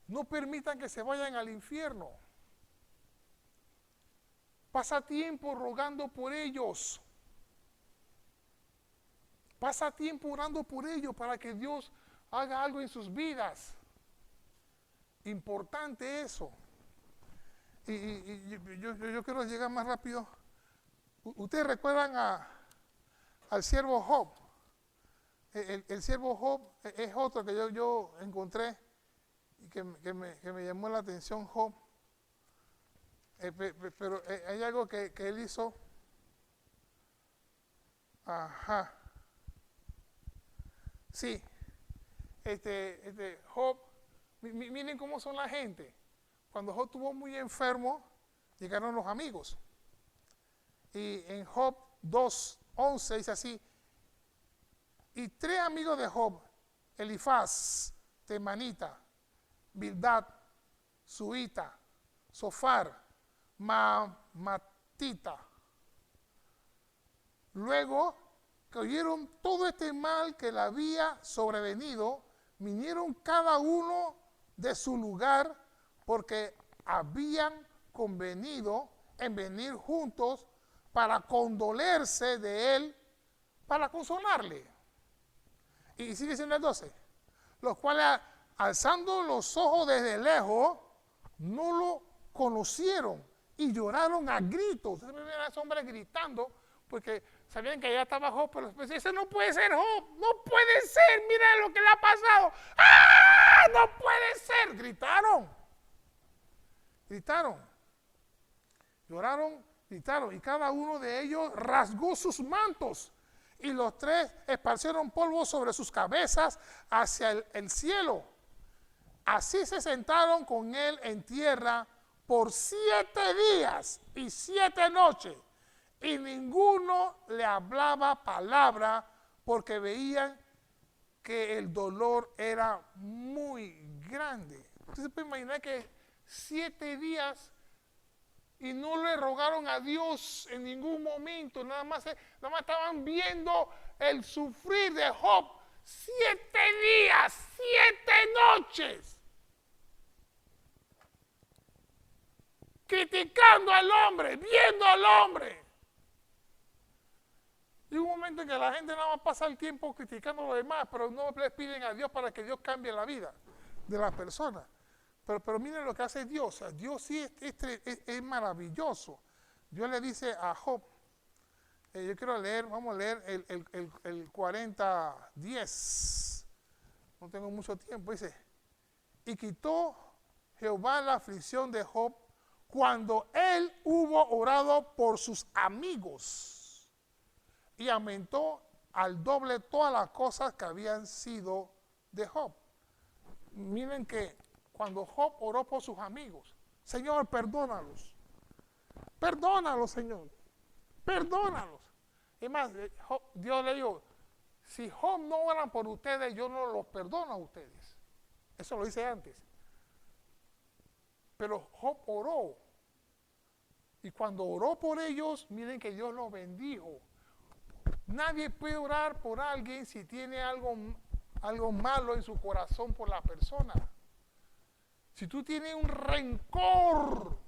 No permitan que se vayan al infierno. Pasa tiempo rogando por ellos. Pasa tiempo orando por ellos para que Dios haga algo en sus vidas. Importante eso. Y yo quiero llegar más rápido. Ustedes recuerdan al siervo Job. El siervo Job es otro que yo encontré y que me llamó la atención Job. Pero hay algo que él hizo. Ajá. Sí. Job, miren cómo son la gente. Cuando Job estuvo muy enfermo, llegaron los amigos. Y en Job 2:11 dice así: y 3 amigos de Job, Elifaz, Temanita, Bildad, Suita, Sofar, Matita. Luego que oyeron todo este mal que le había sobrevenido, vinieron cada uno de su lugar, porque habían convenido en venir juntos para condolerse de él, para consolarle. Y sigue siendo el 12. Los cuales, alzando los ojos desde lejos, no lo conocieron y lloraron a gritos. Ustedes ven a ese hombre gritando porque sabían que allá estaba Job, pero después ese no puede ser Job, no puede ser, mira lo que le ha pasado. ¡Ah! No puede ser. Gritaron, lloraron, gritaron, y cada uno de ellos rasgó sus mantos, y los 3 esparcieron polvo sobre sus cabezas hacia el cielo. Así se sentaron con él en tierra por 7 días y 7 noches, y ninguno le hablaba palabra, porque veían que el dolor era muy grande. Usted se puede imaginar que 7 días y no le rogaron a Dios en ningún momento, nada más estaban viendo el sufrir de Job. 7 días, 7 noches, criticando al hombre, viendo al hombre. Y un momento en que la gente nada más pasa el tiempo criticando a los demás, pero no les piden a Dios para que Dios cambie la vida de las personas. Pero miren lo que hace Dios. Dios sí es maravilloso. Dios le dice a Job, yo quiero leer, vamos a leer el 40:10. No tengo mucho tiempo. Dice: y quitó Jehová la aflicción de Job cuando él hubo orado por sus amigos, y aumentó al doble todas las cosas que habían sido de Job. Miren que cuando Job oró por sus amigos, Señor, perdónalos. Perdónalos, Señor. Perdónalos. Y más, Dios le dijo, si Job no oran por ustedes, yo no los perdono a ustedes. Eso lo hice antes. Pero Job oró. Y cuando oró por ellos, miren que Dios los bendijo. Nadie puede orar por alguien si tiene algo malo en su corazón por la persona. Si tú tienes un rencor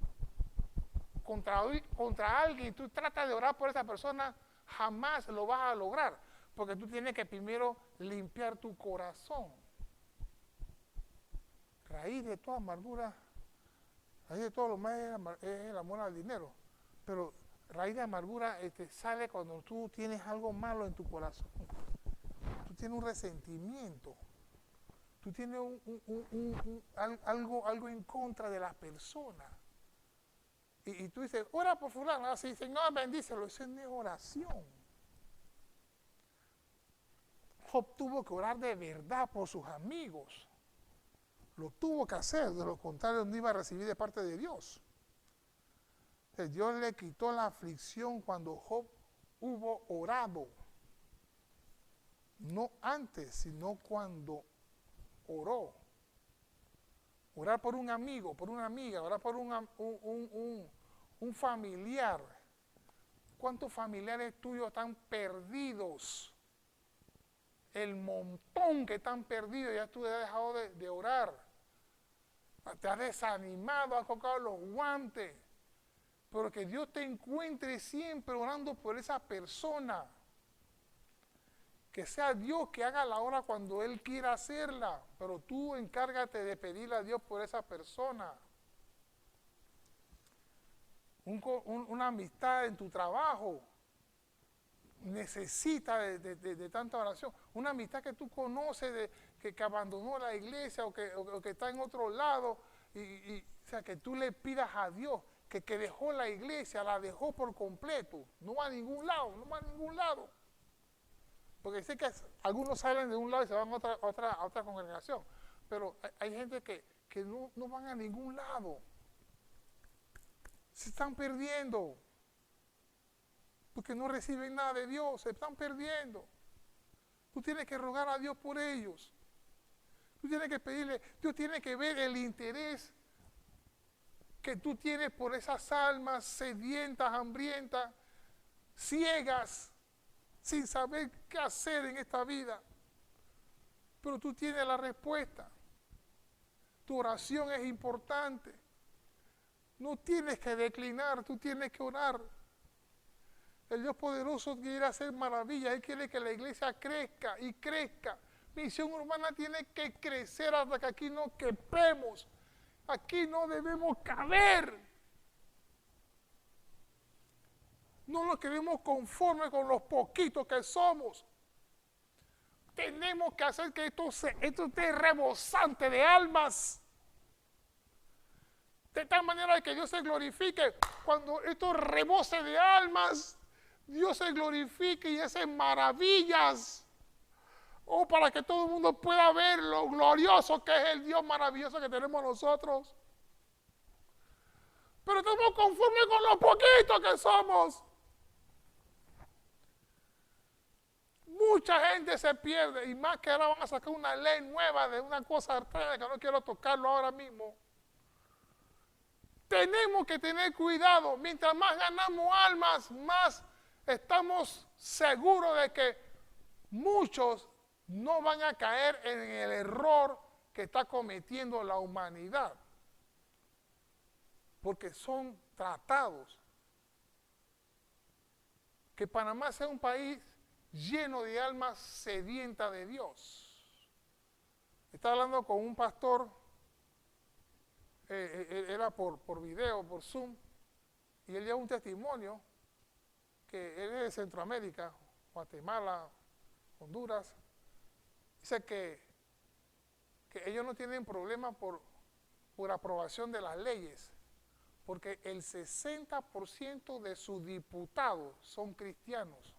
contra alguien y tú tratas de orar por esa persona, jamás lo vas a lograr, porque tú tienes que primero limpiar tu corazón. Raíz de toda amargura, raíz de todo lo más es el amor al dinero, pero raíz de amargura sale cuando tú tienes algo malo en tu corazón. Tú tienes un resentimiento, tú tienes algo en contra de la persona. Y tú dices, ora por fulano, así, Señor, bendícelo. Eso no es oración. Job tuvo que orar de verdad por sus amigos. Lo tuvo que hacer, de lo contrario no iba a recibir de parte de Dios. Dios le quitó la aflicción cuando Job hubo orado. No antes, sino cuando oró. Orar por un amigo, por una amiga, orar por un familiar. ¿Cuántos familiares tuyos están perdidos? El montón que están perdidos, ya tú has dejado de orar. Te has desanimado, has colocado los guantes. Pero que Dios te encuentre siempre orando por esa persona. Que sea Dios que haga la obra cuando Él quiera hacerla, pero tú encárgate de pedirle a Dios por esa persona. Una amistad en tu trabajo necesita de tanta oración. Una amistad que tú conoces, que abandonó la iglesia o que está en otro lado, o sea, que tú le pidas a Dios que dejó la iglesia, la dejó por completo, no va a ningún lado, no va a ningún lado. Porque sé que algunos salen de un lado y se van a otra congregación, pero hay gente que no van a ningún lado. Se están perdiendo, porque no reciben nada de Dios, se están perdiendo. Tú tienes que rogar a Dios por ellos. Tú tienes que pedirle, Dios tiene que ver el interés que tú tienes por esas almas sedientas, hambrientas, ciegas, sin saber qué hacer en esta vida. Pero tú tienes la respuesta. Tu oración es importante. No tienes que declinar, tú tienes que orar. El Dios poderoso quiere hacer maravillas, Él quiere que la iglesia crezca y crezca. Misión Urbana tiene que crecer hasta que aquí no quepemos. Aquí no debemos caber. No nos quedemos conformes con los poquitos que somos. Tenemos que hacer que esto esté rebosante de almas. De tal manera que Dios se glorifique. Cuando esto rebose de almas, Dios se glorifique y hace maravillas. Oh, para que todo el mundo pueda ver lo glorioso que es el Dios maravilloso que tenemos nosotros. Pero estamos conformes con lo poquito que somos. Mucha gente se pierde, y más que ahora van a sacar una ley nueva de una cosa extraña que no quiero tocarlo ahora mismo. Tenemos que tener cuidado. Mientras más ganamos almas, más estamos seguros de que muchos no van a caer en el error que está cometiendo la humanidad. Porque son tratados. Que Panamá sea un país lleno de almas sedientas de Dios. Estaba hablando con un pastor, era por video, por Zoom, y él dio un testimonio que él es de Centroamérica, Guatemala, Honduras. Dice que ellos no tienen problema por aprobación de las leyes, porque el 60% de sus diputados son cristianos.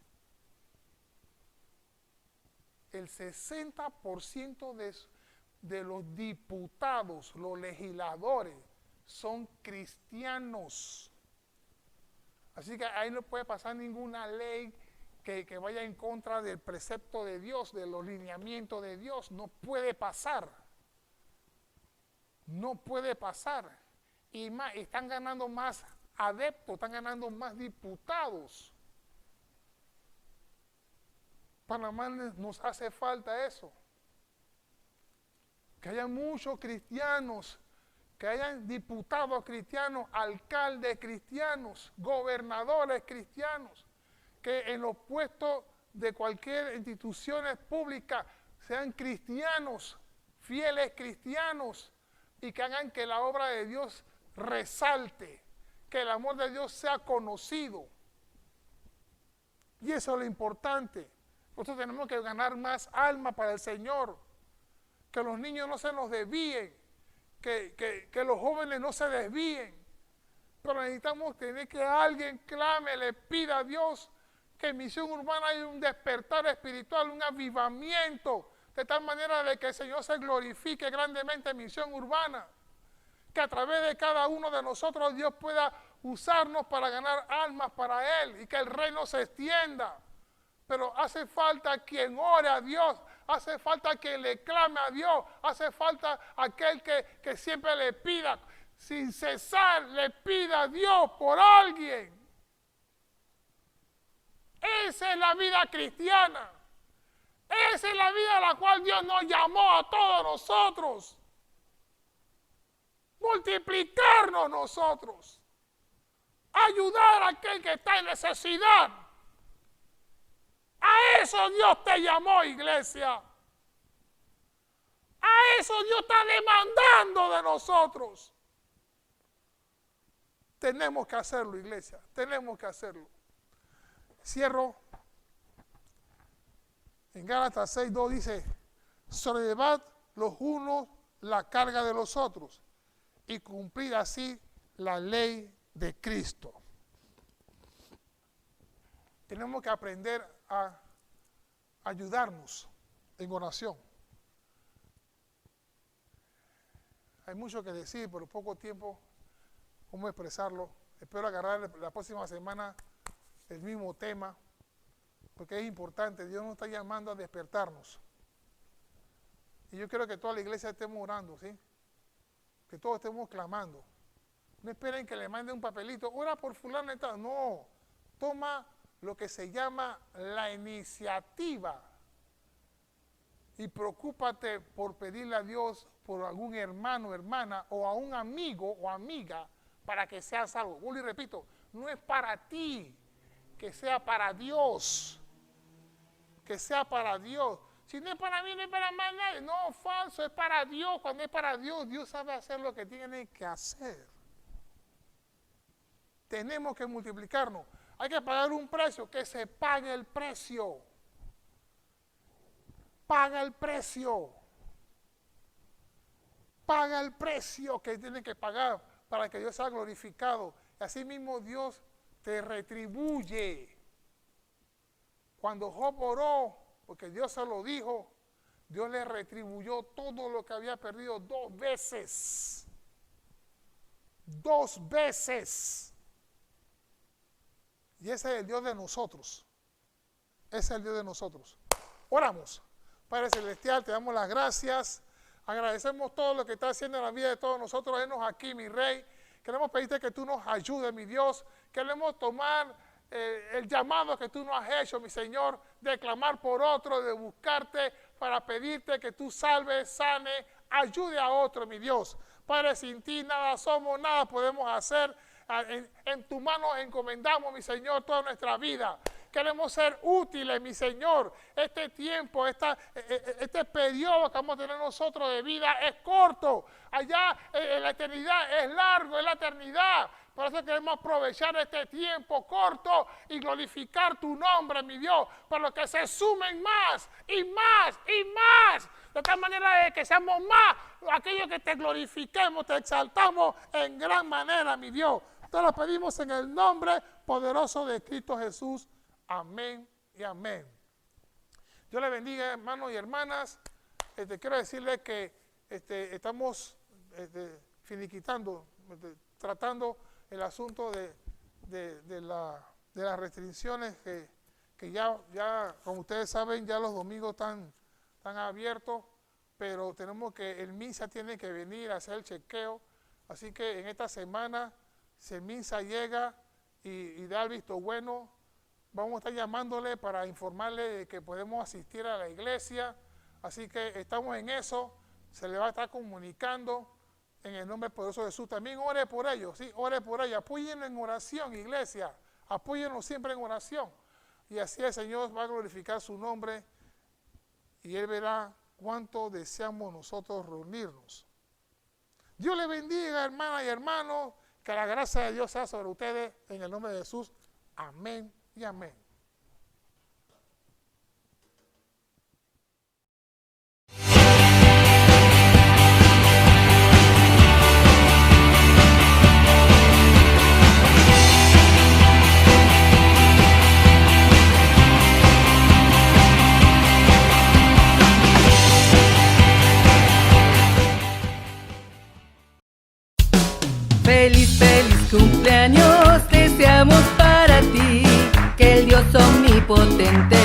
El 60% de los diputados, los legisladores, son cristianos. Así que ahí no puede pasar ninguna ley que vaya en contra del precepto de Dios, de los lineamientos de Dios. No puede pasar. No puede pasar. Y más, están ganando más adeptos, están ganando más diputados. Panamá nos hace falta eso. Que haya muchos cristianos que hayan diputados cristianos, alcaldes cristianos, gobernadores cristianos, que en los puestos de cualquier institución pública sean cristianos, fieles cristianos, y que hagan que la obra de Dios resalte, que el amor de Dios sea conocido. Y eso es lo importante. Nosotros tenemos que ganar más almas para el Señor, que los niños no se nos desvíen, que los jóvenes no se desvíen. Pero necesitamos tener que alguien clame, le pida a Dios que en Misión Urbana hay un despertar espiritual, un avivamiento, de tal manera de que el Señor se glorifique grandemente en Misión Urbana, que a través de cada uno de nosotros Dios pueda usarnos para ganar almas para Él y que el reino se extienda. Pero hace falta quien ore a Dios, hace falta quien le clame a Dios, hace falta aquel que siempre le pida, sin cesar, le pida a Dios por alguien. Esa es la vida cristiana. Esa es la vida a la cual Dios nos llamó a todos nosotros. Multiplicarnos nosotros. Ayudar a aquel que está en necesidad. A eso Dios te llamó, iglesia. A eso Dios está demandando de nosotros. Tenemos que hacerlo, iglesia. Tenemos que hacerlo. Cierro. En Gálatas 6:2 dice, sobrellevad los unos la carga de los otros y cumplid así la ley de Cristo. Tenemos que aprender a ayudarnos en oración. Hay mucho que decir, pero poco tiempo, cómo expresarlo. Espero agarrar la próxima semana el mismo tema, porque es importante. Dios nos está llamando a despertarnos. Y yo quiero que toda la iglesia estemos orando, ¿sí? Que todos estemos clamando. No esperen que le manden un papelito, ora por fulano y tal. No, toma lo que se llama la iniciativa y preocúpate por pedirle a Dios por algún hermano o hermana o a un amigo o amiga para que sea salvo. Vuelvo y repito, no es para ti, que sea para Dios. Que sea para Dios. Si no es para mí, no es para más nadie. No, falso, es para Dios. Cuando es para Dios, Dios sabe hacer lo que tiene que hacer. Tenemos que multiplicarnos. Hay que pagar un precio, que se pague el precio. Paga el precio. Paga el precio que tiene que pagar para que Dios sea glorificado. Y así mismo Dios te retribuye. Cuando Job oró, porque Dios se lo dijo, Dios le retribuyó todo lo que había perdido 2 veces. 2 veces. Y ese es el Dios de nosotros. Ese es el Dios de nosotros. Oramos. Padre Celestial, te damos las gracias. Agradecemos todo lo que está haciendo en la vida de todos nosotros. Venos aquí, mi Rey. Queremos pedirte que tú nos ayudes, mi Dios. Queremos tomar el llamado que tú nos has hecho, mi Señor, de clamar por otro, de buscarte para pedirte que tú salves, sane, ayude a otro, mi Dios. Padre, sin ti nada somos, nada podemos hacer. En tu mano encomendamos, mi Señor, toda nuestra vida. Queremos ser útiles, mi Señor. Este tiempo, este periodo que vamos a tener nosotros de vida es corto. Allá en la eternidad es largo, es la eternidad. Por eso queremos aprovechar este tiempo corto y glorificar tu nombre, mi Dios, para los que se sumen más y más y más. De tal manera de que seamos más aquellos que te glorifiquemos, te exaltamos en gran manera, mi Dios. Te lo pedimos en el nombre poderoso de Cristo Jesús. Amén y amén. Dios le bendiga, hermanos y hermanas. Quiero decirles que estamos finiquitando, tratando el asunto de las restricciones que ya, como ustedes saben, ya los domingos están abiertos, pero tenemos que, el MINSA tiene que venir a hacer el chequeo, así que en esta semana, si el MINSA llega y da el visto bueno, vamos a estar llamándole para informarle de que podemos asistir a la iglesia, así que estamos en eso, se le va a estar comunicando en el nombre poderoso de Jesús. También ore por ellos, ¿sí? Ore por ellos. Apóyenlo en oración, iglesia. Apóyenlo siempre en oración. Y así el Señor va a glorificar su nombre y Él verá cuánto deseamos nosotros reunirnos. Dios les bendiga, hermanas y hermanos. Que la gracia de Dios sea sobre ustedes en el nombre de Jesús. Amén y amén. Feliz, feliz cumpleaños deseamos para ti, que el Dios omnipotente